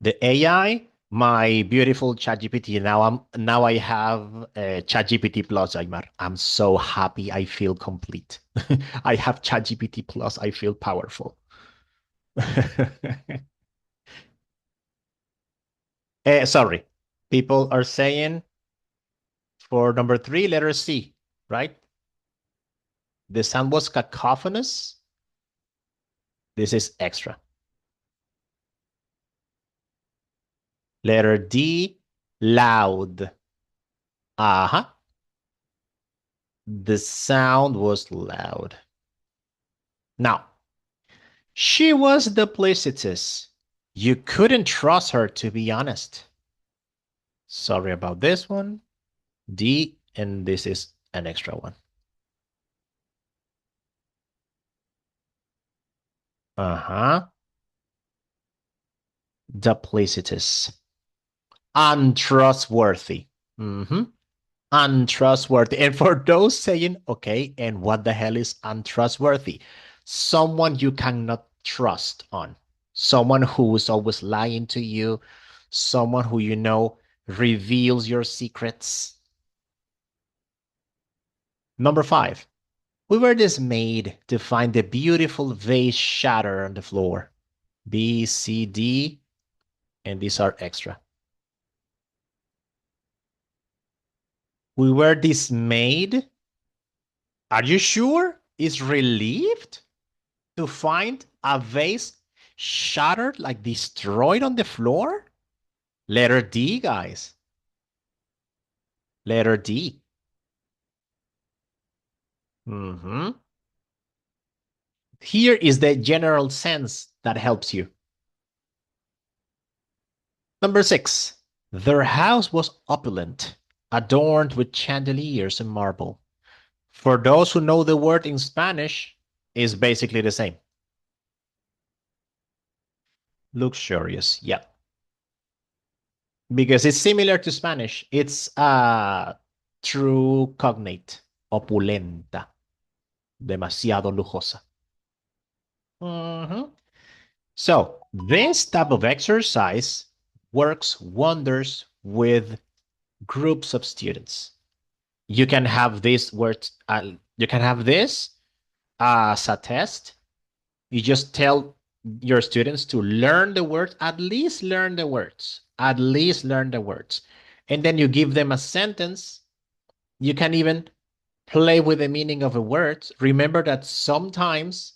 Speaker 1: The AI, my beautiful ChatGPT. Now I have ChatGPT Plus, Aymar. I'm so happy. I feel complete. I have ChatGPT Plus. I feel powerful. Sorry. People are saying for number three, letter C, right? The sound was cacophonous. This is extra. Letter D, loud. Uh-huh. The sound was loud. Now, she was duplicitous. You couldn't trust her, to be honest. Sorry about this one. D, and this is an extra one. Uh-huh. Duplicitous. Untrustworthy. Mm-hmm. Untrustworthy. And for those saying, okay, and what the hell is untrustworthy? Someone you cannot trust on. Someone who is always lying to you. Someone who you know reveals your secrets. Number five. We were dismayed to find the beautiful vase shatter on the floor. B, C, D, and these are extra. We were dismayed. Are you sure? Is relieved to find a vase shattered, like destroyed on the floor? Letter D, guys. Letter D. Mm-hmm. Here is the general sense that helps you. Number six. Their house was opulent, adorned with chandeliers and marble. For those who know the word in Spanish, is basically the same. Luxurious, yeah. Because it's similar to Spanish. It's true cognate, opulenta, demasiado lujosa. Mm-hmm. So this type of exercise works wonders with groups of students. You can have this word, you can have this as a test. You just tell your students to learn the words, at least learn the words, at least learn the words. And then you give them a sentence. You can even play with the meaning of a word. Remember that sometimes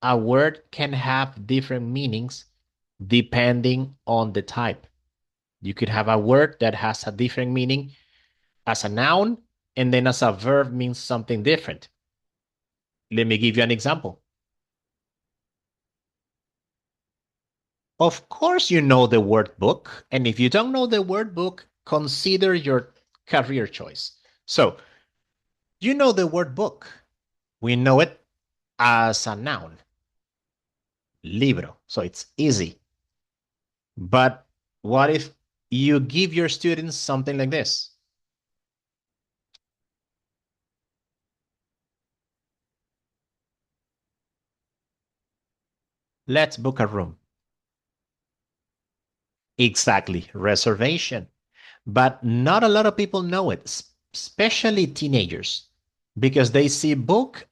Speaker 1: a word can have different meanings depending on the type. You could have a word that has a different meaning as a noun, and then as a verb means something different. Let me give you an example. Of course, you know the word book. And if you don't know the word book, consider your career choice. So, you know the word book. We know it as a noun, libro. So it's easy. But what if you give your students something like this? Let's book a room. Exactly, reservation. But not a lot of people know it, especially teenagers, because they see book,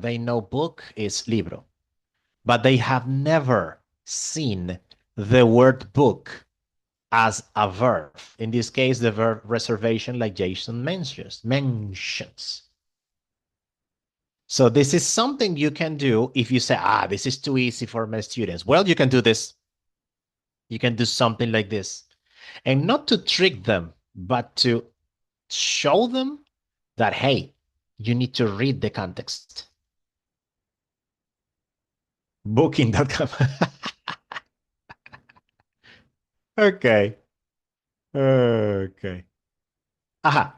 Speaker 1: they know book is libro, but they have never seen the word book as a verb. In this case, the verb reservation, like Jason mentions. So this is something you can do if you say, this is too easy for my students. Well, you can do this. You can do something like this. And not to trick them, but to show them that, hey, you need to read the context. Booking.com. Okay. Okay. Aha.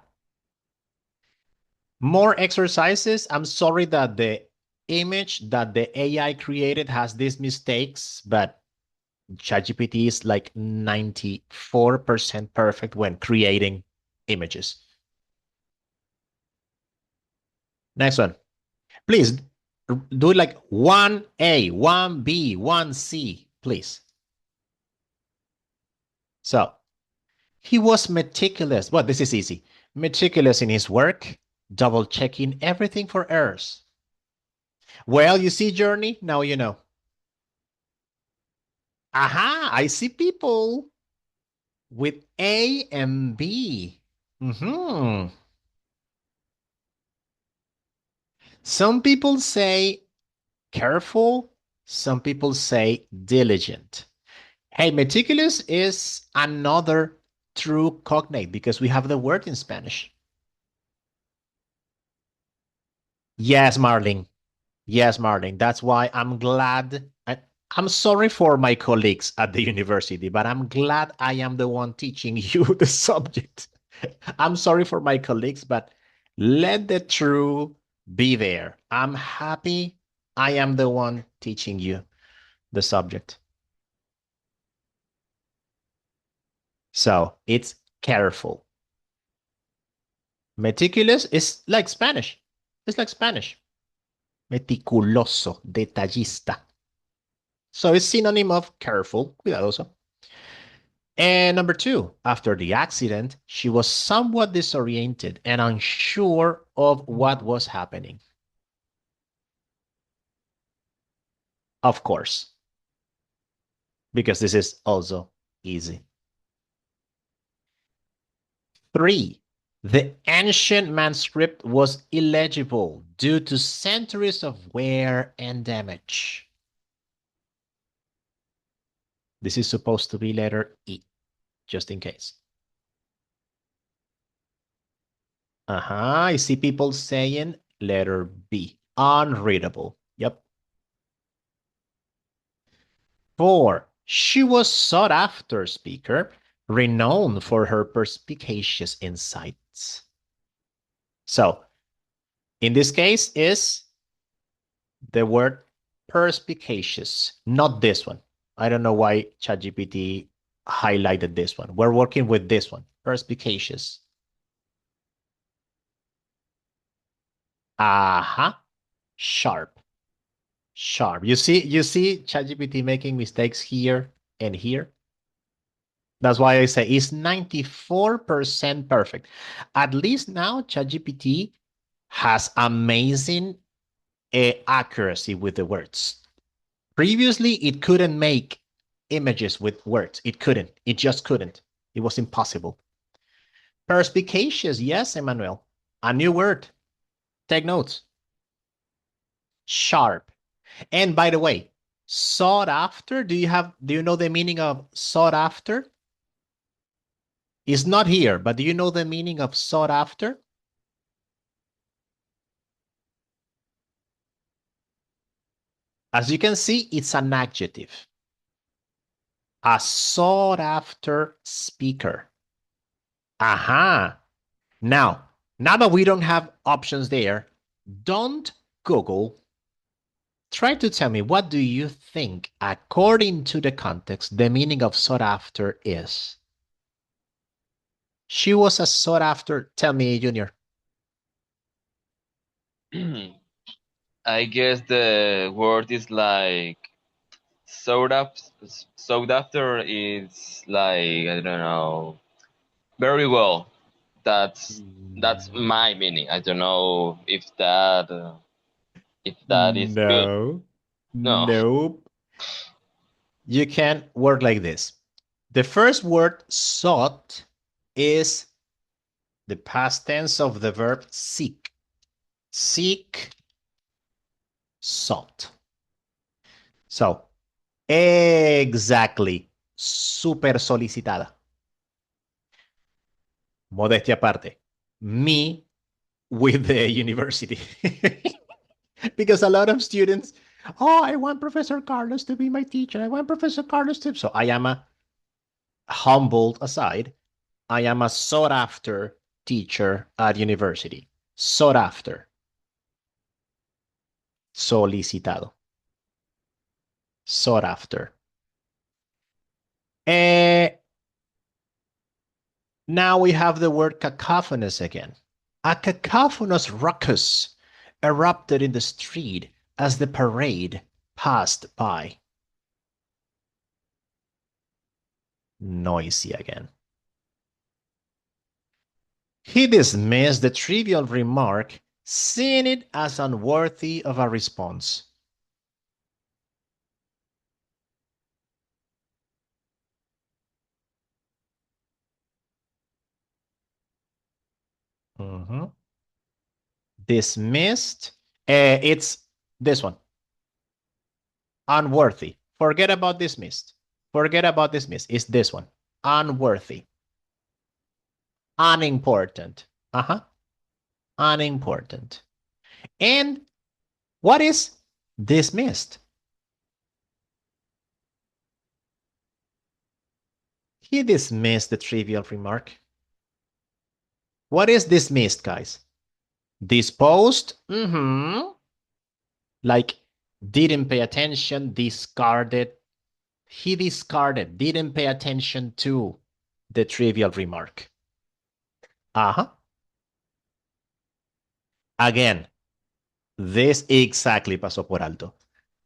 Speaker 1: More exercises. I'm sorry that the image that the AI created has these mistakes, but ChatGPT is like 94% perfect when creating images. Next one. Please do it like 1A, 1B, 1C, please. So he was meticulous. Well, this is easy. Meticulous in his work, double checking everything for errors. Well, you see, Journey, now you know. Aha, I see people with A and B. Mm-hmm. Some people say careful, some people say diligent. Hey, meticulous is another true cognate because we have the word in Spanish. Yes, Marlene. Yes, Marlene. That's why I'm glad. I'm sorry for my colleagues at the university, but I'm glad I am the one teaching you the subject. I'm sorry for my colleagues, but let the truth be there. I'm happy I am the one teaching you the subject. So it's careful. Meticulous is like Spanish. It's like Spanish. Meticuloso, detallista. So it's synonym of careful, cuidadoso. And number two, after the accident, she was somewhat disoriented and unsure of what was happening. Of course, because this is also easy. Three, the ancient manuscript was illegible due to centuries of wear and damage. This is supposed to be letter E, just in case. I see people saying letter B, unreadable. Yep. 4. She was sought after speaker, renowned for her perspicacious insights. So, in this case is the word perspicacious, not this one. I don't know why ChatGPT highlighted this one. We're working with this one, perspicacious. Aha, sharp, sharp. You see ChatGPT making mistakes here and here. That's why I say it's 94% perfect. At least now ChatGPT has amazing accuracy with the words. Previously, it couldn't make images with words. It couldn't. It just couldn't. It was impossible. Perspicacious, yes, Emmanuel. A new word. Take notes. Sharp. And by the way, sought after, do you know the meaning of sought after? It's not here, but do you know the meaning of sought after? As you can see, it's an adjective. A sought after speaker. Aha. Now that we don't have options there, don't Google. Try to tell me, what do you think, according to the context, the meaning of sought after is? She was a sought after. Tell me, Junior.
Speaker 2: I guess the word is like sought up. Sought after is like, I don't know. Very well. That's my meaning. I don't know if that is good.
Speaker 1: No.
Speaker 2: No.
Speaker 1: Nope. You can work like this. The first word sought is the past tense of the verb seek. Seek, sought. So, exactly. Súper solicitada. Modestia aparte. Me with the university. Because a lot of students, oh, I want Professor Carlos to be my teacher. I want Professor Carlos to. So I am a humbled aside. I am a sought after teacher at university. Sought after. Solicitado. Sought after. Eh, now we have the word cacophonous again. A cacophonous ruckus erupted in the street as the parade passed by. Noisy again. He dismissed the trivial remark, seeing it as unworthy of a response. Mhm. Dismissed. It's this one. Unworthy. Forget about dismissed. Forget about dismissed. It's this one. Unworthy. Unimportant. Uh-huh. Unimportant. And what is dismissed? He dismissed the trivial remark. What is dismissed, guys? Disposed? Mm-hmm. Like didn't pay attention, discarded. He discarded, didn't pay attention to the trivial remark. Uh-huh. Again, this exactly pasó por alto.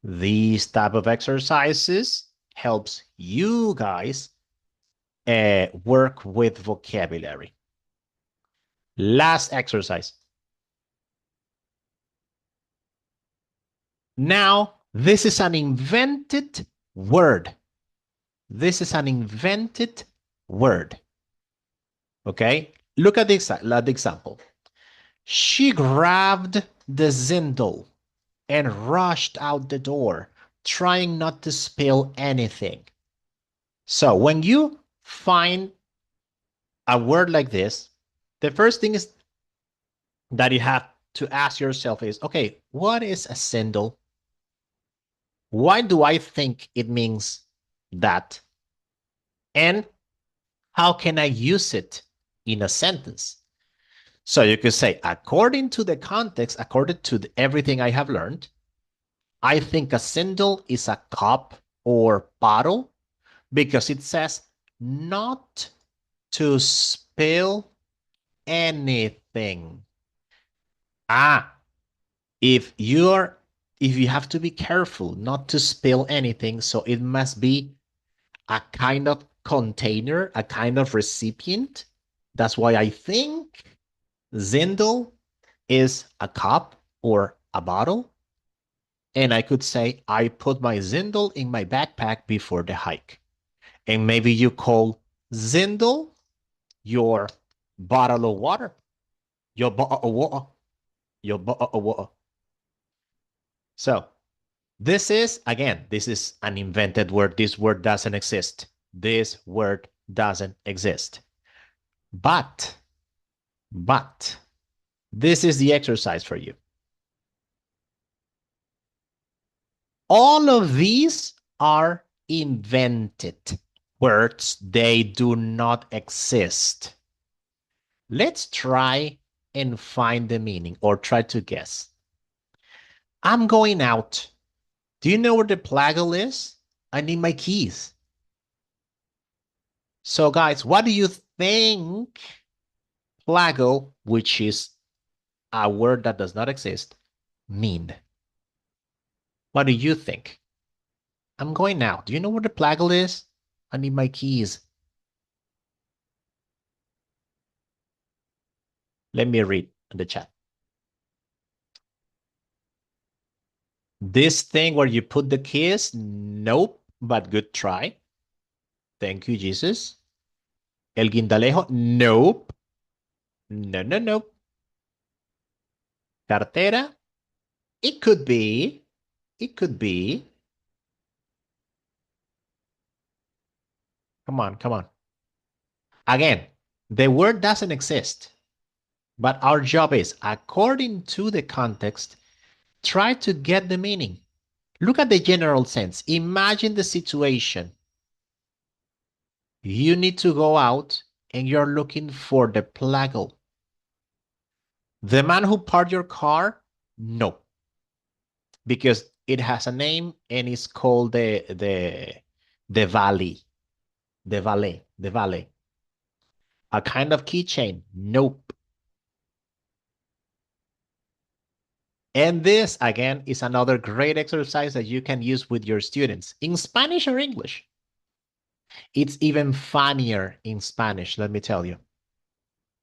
Speaker 1: These type of exercises helps you guys work with vocabulary. Last exercise. Now, this is an invented word. This is an invented word. Okay? Look at the example. She grabbed the Zindel and rushed out the door, trying not to spill anything. So when you find a word like this, the first thing is that you have to ask yourself is, okay, what is a Zindel? Why do I think it means that? And how can I use it in a sentence? So you could say, according to the context, according to everything I have learned, I think a Zindel is a cup or bottle because it says not to spill anything. Ah, if you're if you have to be careful not to spill anything, so it must be a kind of container, a kind of recipient. That's why I think Zindel is a cup or a bottle. And I could say, I put my Zindel in my backpack before the hike. And maybe you call Zindel your bottle of water. Your bottle of water. Your bottle of water. So This is, again, this is an invented word. This word doesn't exist. This word doesn't exist. But, this is the exercise for you. All of these are invented words. They do not exist. Let's try and find the meaning or try to guess. I'm going out. Do you know where the plagal is? I need my keys. So guys, what do you think plagal, which is a word that does not exist, mean? What do you think? I'm going out. Do you know where the plagal is? I need my keys. Let me read in the chat. This thing where you put the keys? Nope, but good try. Thank you, Jesus. El guindalejo? Nope. No, no, no. Cartera? It could be. It could be. Come on, come on. Again, the word doesn't exist, but our job is, according to the context, try to get the meaning. Look at the general sense. Imagine the situation. You need to go out and you're looking for the plagal. The man who parked your car? No, because it has a name and it's called the valley, the valet, the valet. A kind of keychain? Nope. And this, again, is another great exercise that you can use with your students in Spanish or English. It's even funnier in Spanish, let me tell you.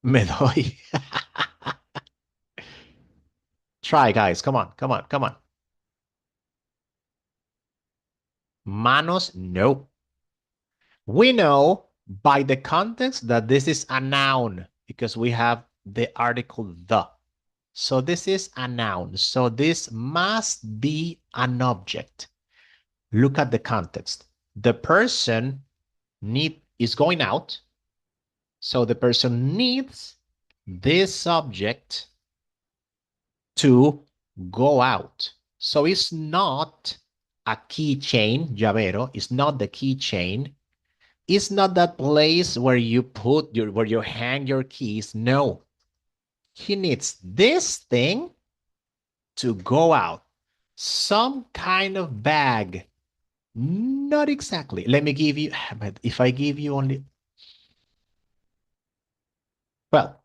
Speaker 1: Me doy. Try, guys. Come on, come on, come on. Manos? Nope. We know by the context that this is a noun because we have the article the. So this is a noun. So this must be an object. Look at the context. The person is going out. So the person needs this object to go out. So it's not a keychain, llavero. It's not the keychain. It's not that place where you where you hang your keys. No. He needs this thing to go out. Some kind of bag. Not exactly. Let me give you, but if I give you only, well,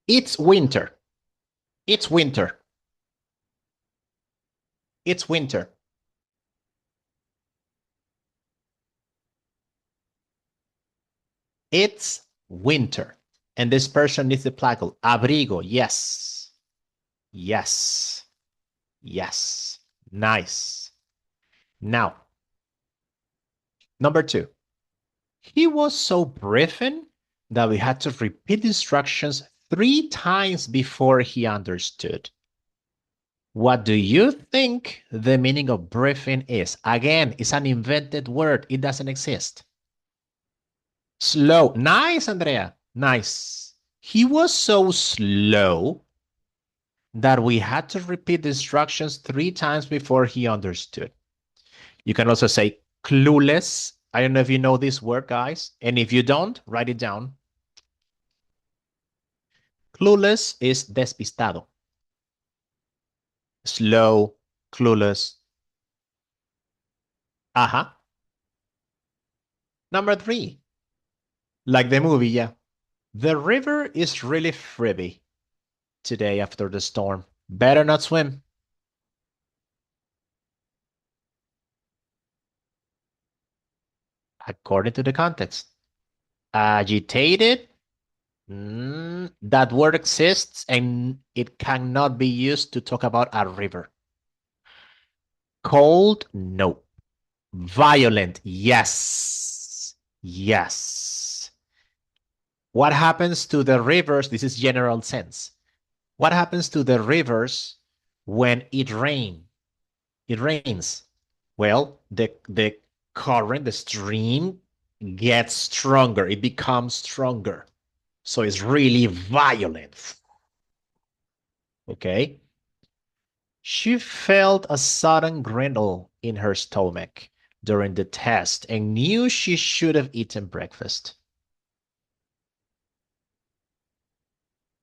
Speaker 1: it's winter. It's winter. It's winter. It's winter. And this person needs the plagal. Abrigo. Yes. Yes. Yes. Nice. Now, number 2. He was so briefing that we had to repeat instructions 3 times before he understood. What do you think the meaning of briefing is? Again, it's an invented word. It doesn't exist. Slow. Nice, Andrea. Nice. He was so slow that we had to repeat the instructions 3 times before he understood. You can also say clueless. I don't know if you know this word, guys. And if you don't, write it down. Clueless is despistado. Slow, clueless. Ajá. Number 3. Like the movie, yeah. The river is really fribby today after the storm. Better not swim. According to the context. Agitated. That word exists and it cannot be used to talk about a river. Cold, no. Violent, yes. Yes. What happens to the rivers? This is general sense. What happens to the rivers when it rains? It rains. Well, the current, the stream gets stronger. It becomes stronger. So it's really violent. Okay. She felt a sudden grindle in her stomach during the test and knew she should have eaten breakfast.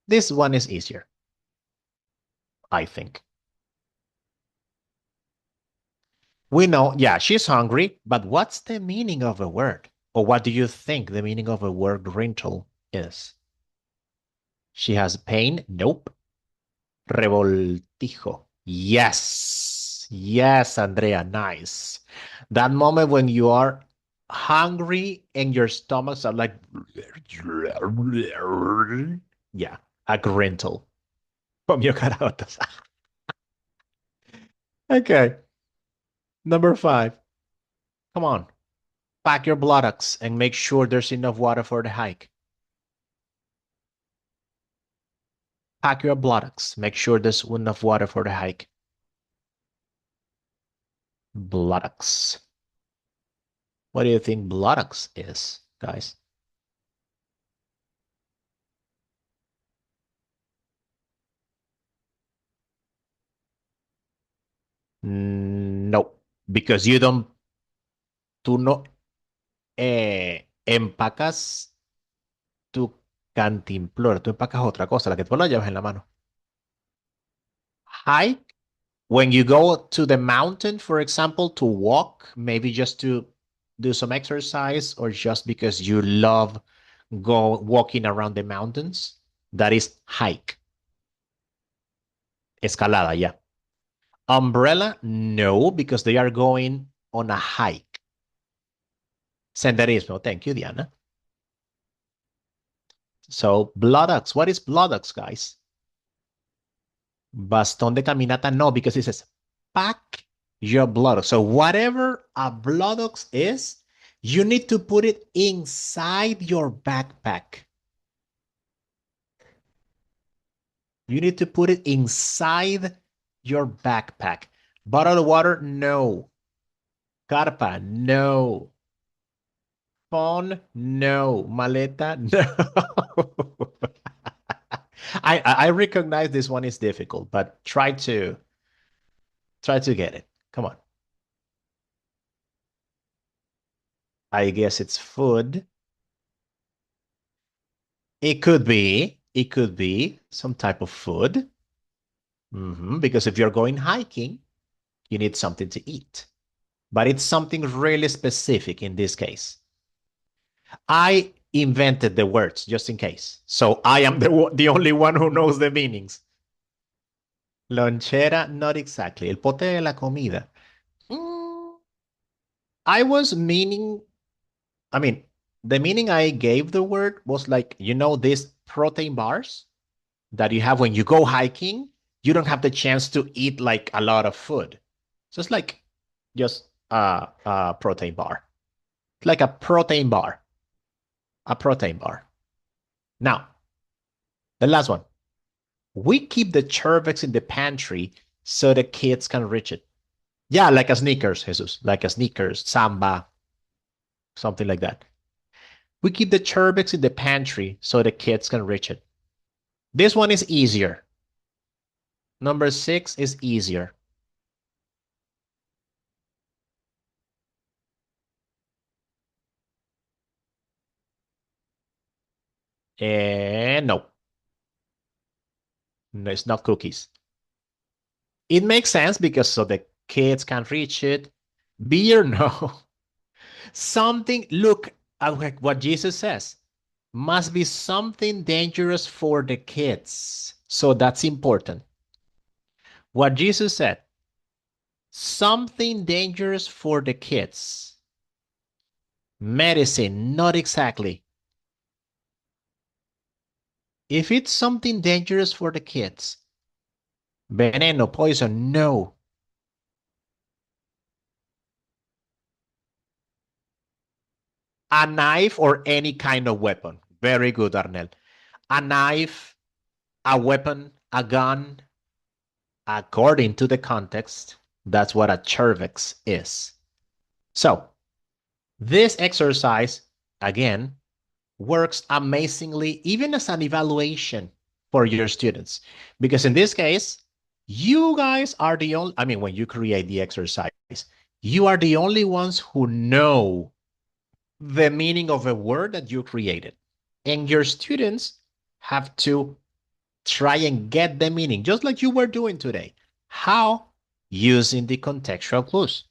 Speaker 1: This one is easier, I think. We know, yeah, she's hungry, but what's the meaning of a word? Or what do you think the meaning of a word grindle is? She has pain? Nope. Revoltijo. Yes. Yes, Andrea. Nice. That moment when you are hungry and your stomachs are like, yeah, a grindle. Comió caraotas. Okay. Number 5. Come on. Pack your buttocks and make sure there's enough water for the hike. Pack your buttocks. Make sure there's enough water for the hike. Buttocks. What do you think buttocks is, guys? No, because tú no empacas tu cantimplora, tú empacas otra cosa, la que tú la llevas en la mano. Hike, when you go to the mountain, for example, to walk, maybe just to do some exercise or just because you love go walking around the mountains, that is hike. Escalada, yeah. Umbrella, no, because they are going on a hike. Senderismo, thank you, Diana. So, buttocks, what is buttocks, guys? Bastón de caminata, no, because it says pack your buttocks. So, whatever a buttocks is, you need to put it inside your backpack. You need to put it inside your backpack. Bottle of water, no. Carpa, no. Phone, no. Maleta, no. I recognize this one is difficult, but try to get it. Come on. I guess it's food. It could be some type of food. Because if you're going hiking, you need something to eat. But it's something really specific in this case. I invented the words just in case. So I am the only one who knows the meanings. Lonchera, not exactly. El pote de la comida. Mm, I was meaning, I mean, the meaning I gave the word was like, these protein bars that you have when you go hiking, you don't have the chance to eat like a lot of food. So it's like just a protein bar. It's like a protein bar. A protein bar. Now, the last one. We keep the Cervix in the pantry so the kids can reach it. Yeah, like a sneakers, Jesus. Like a sneakers, samba, something like that. We keep the Cervix in the pantry so the kids can reach it. This one is easier. Number 6 is easier. And no, it's not cookies. It makes sense because so the kids can reach it. Beer, no. Something, look at what Jesus says. Must be something dangerous for the kids. So that's important. What Jesus said, something dangerous for the kids. Medicine, not exactly. If it's something dangerous for the kids, veneno, poison, no. A knife or any kind of weapon. Very good, Arnel. A knife, a weapon, a gun, according to the context. That's what a cervix is. So this exercise, again, works amazingly, even as an evaluation for your students. Because in this case, you guys are the only, I mean, when you create the exercise, you are the only ones who know the meaning of a word that you created. And your students have to try and get the meaning, just like you were doing today. How? Using the contextual clues.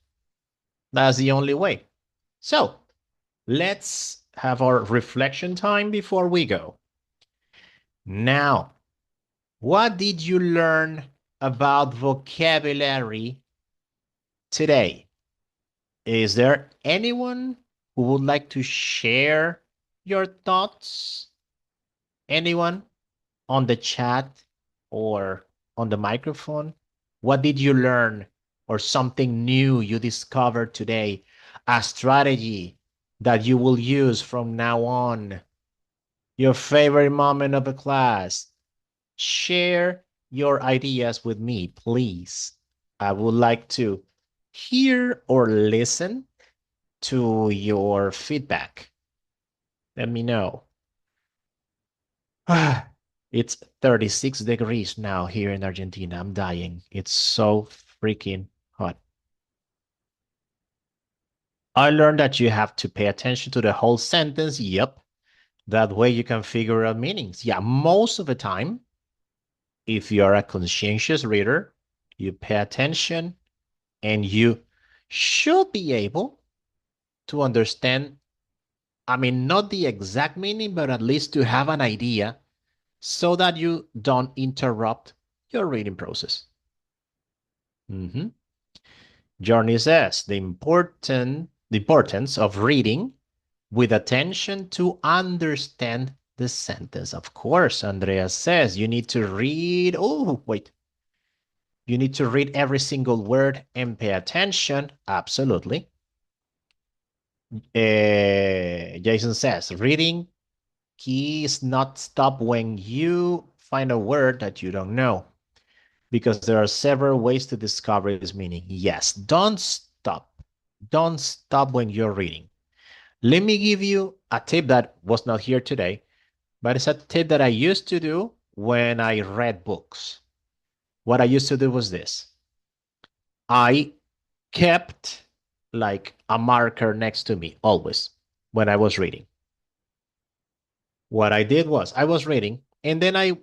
Speaker 1: That's the only way. So let's have our reflection time before we go. Now, what did you learn about vocabulary today? Is there anyone who would like to share your thoughts? Anyone on the chat or on the microphone? What did you learn or something new you discovered today? A strategy that you will use from now on? Your favorite moment of a class? Share your ideas with me, please. I would like to hear or listen to your feedback. Let me know. It's 36 degrees now here in Argentina. I'm dying. It's so freaking hot. I learned that you have to pay attention to the whole sentence. Yep. That way you can figure out meanings. Yeah, most of the time, if you're a conscientious reader, you pay attention and you should be able to understand, I mean, not the exact meaning, but at least to have an idea so that you don't interrupt your reading process. Journey says the importance of reading with attention to understand the sentence. Of course, Andrea says you need to read. Oh, wait. You need to read every single word and pay attention. Absolutely. Jason says reading keys not stop when you find a word that you don't know, because there are several ways to discover its meaning. Yes, don't stop. Don't stop when you're reading. Let me give you a tip that was not here today, but it's a tip that I used to do when I read books. What I used to do was this. I kept like a marker next to me always when I was reading. What I did was I was reading and then I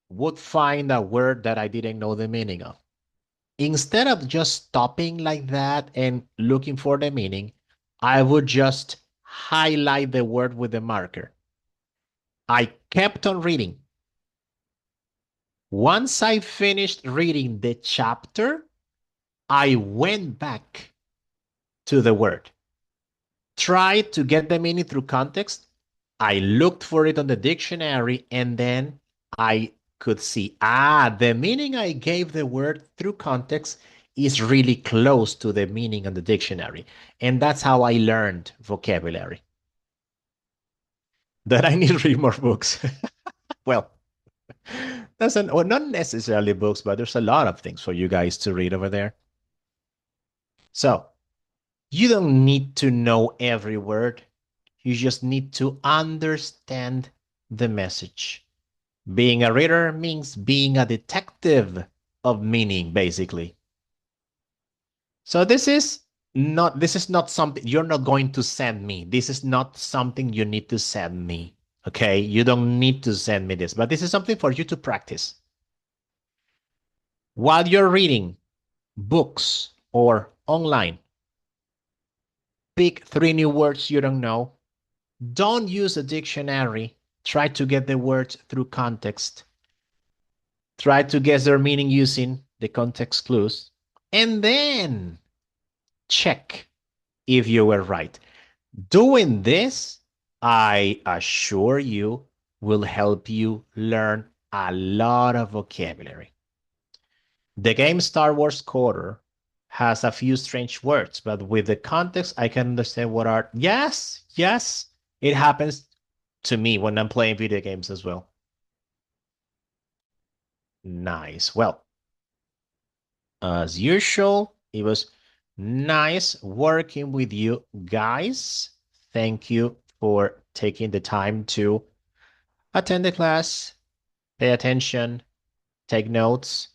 Speaker 1: would find a word that I didn't know the meaning of. Instead of just stopping like that and looking for the meaning, I would just highlight the word with the marker. I kept on reading. Once I finished reading the chapter, I went back to the word. Tried to get the meaning through context. I looked for it on the dictionary and then I could see, the meaning I gave the word through context is really close to the meaning on the dictionary. And that's how I learned vocabulary. That I need to read more books. Well, well, not necessarily books, but there's a lot of things for you guys to read over there. So you don't need to know every word. You just need to understand the message. Being a reader means being a detective of meaning, basically. So this is not something you're not going to send me. This is not something you need to send me. Okay, you don't need to send me this, but this is something for you to practice. While you're reading books or online, pick 3 new words you don't know. Don't use a dictionary. Try to get the words through context. Try to guess their meaning using the context clues. And then check if you were right. Doing this, I assure you, will help you learn a lot of vocabulary. The game Star Wars Quarter has a few strange words, but with the context, I can understand what are. Yes, it happens to me when I'm playing video games as well. Nice. Well, as usual, It was nice working with you guys. Thank you for taking the time to attend the class, pay attention, take notes.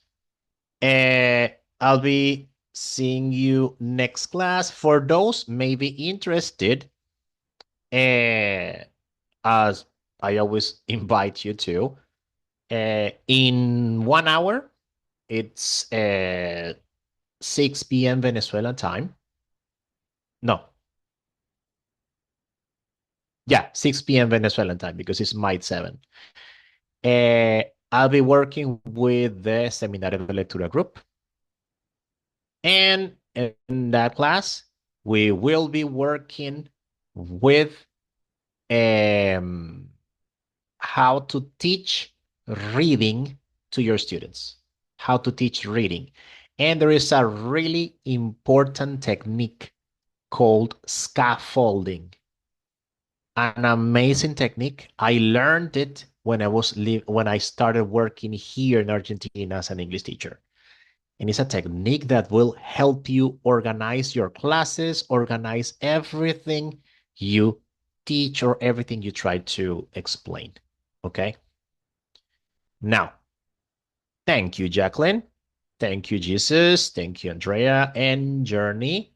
Speaker 1: I'll be seeing you next class. For those maybe interested, as I always invite you to, in 1 hour, it's 6 p.m. Venezuelan time. No, yeah, 6 p.m. Venezuelan time because it's my 7. I'll be working with the Seminario de Lectura group. And in that class, we will be working with how to teach reading to your students, how to teach reading. And there is a really important technique called scaffolding, an amazing technique. I learned it when I started working here in Argentina as an English teacher. And it's a technique that will help you organize your classes, organize everything you teach or everything you try to explain. Okay. Now, thank you, Jacqueline. Thank you, Jesus. Thank you, Andrea and Journey.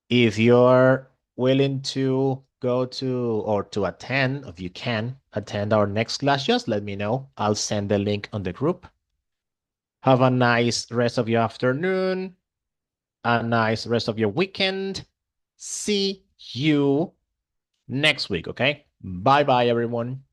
Speaker 1: If you're willing to go to or to attend, if you can attend our next class, just let me know. I'll send the link on the group. Have a nice rest of your afternoon, a nice rest of your weekend. See you next week, okay? Bye-bye, everyone.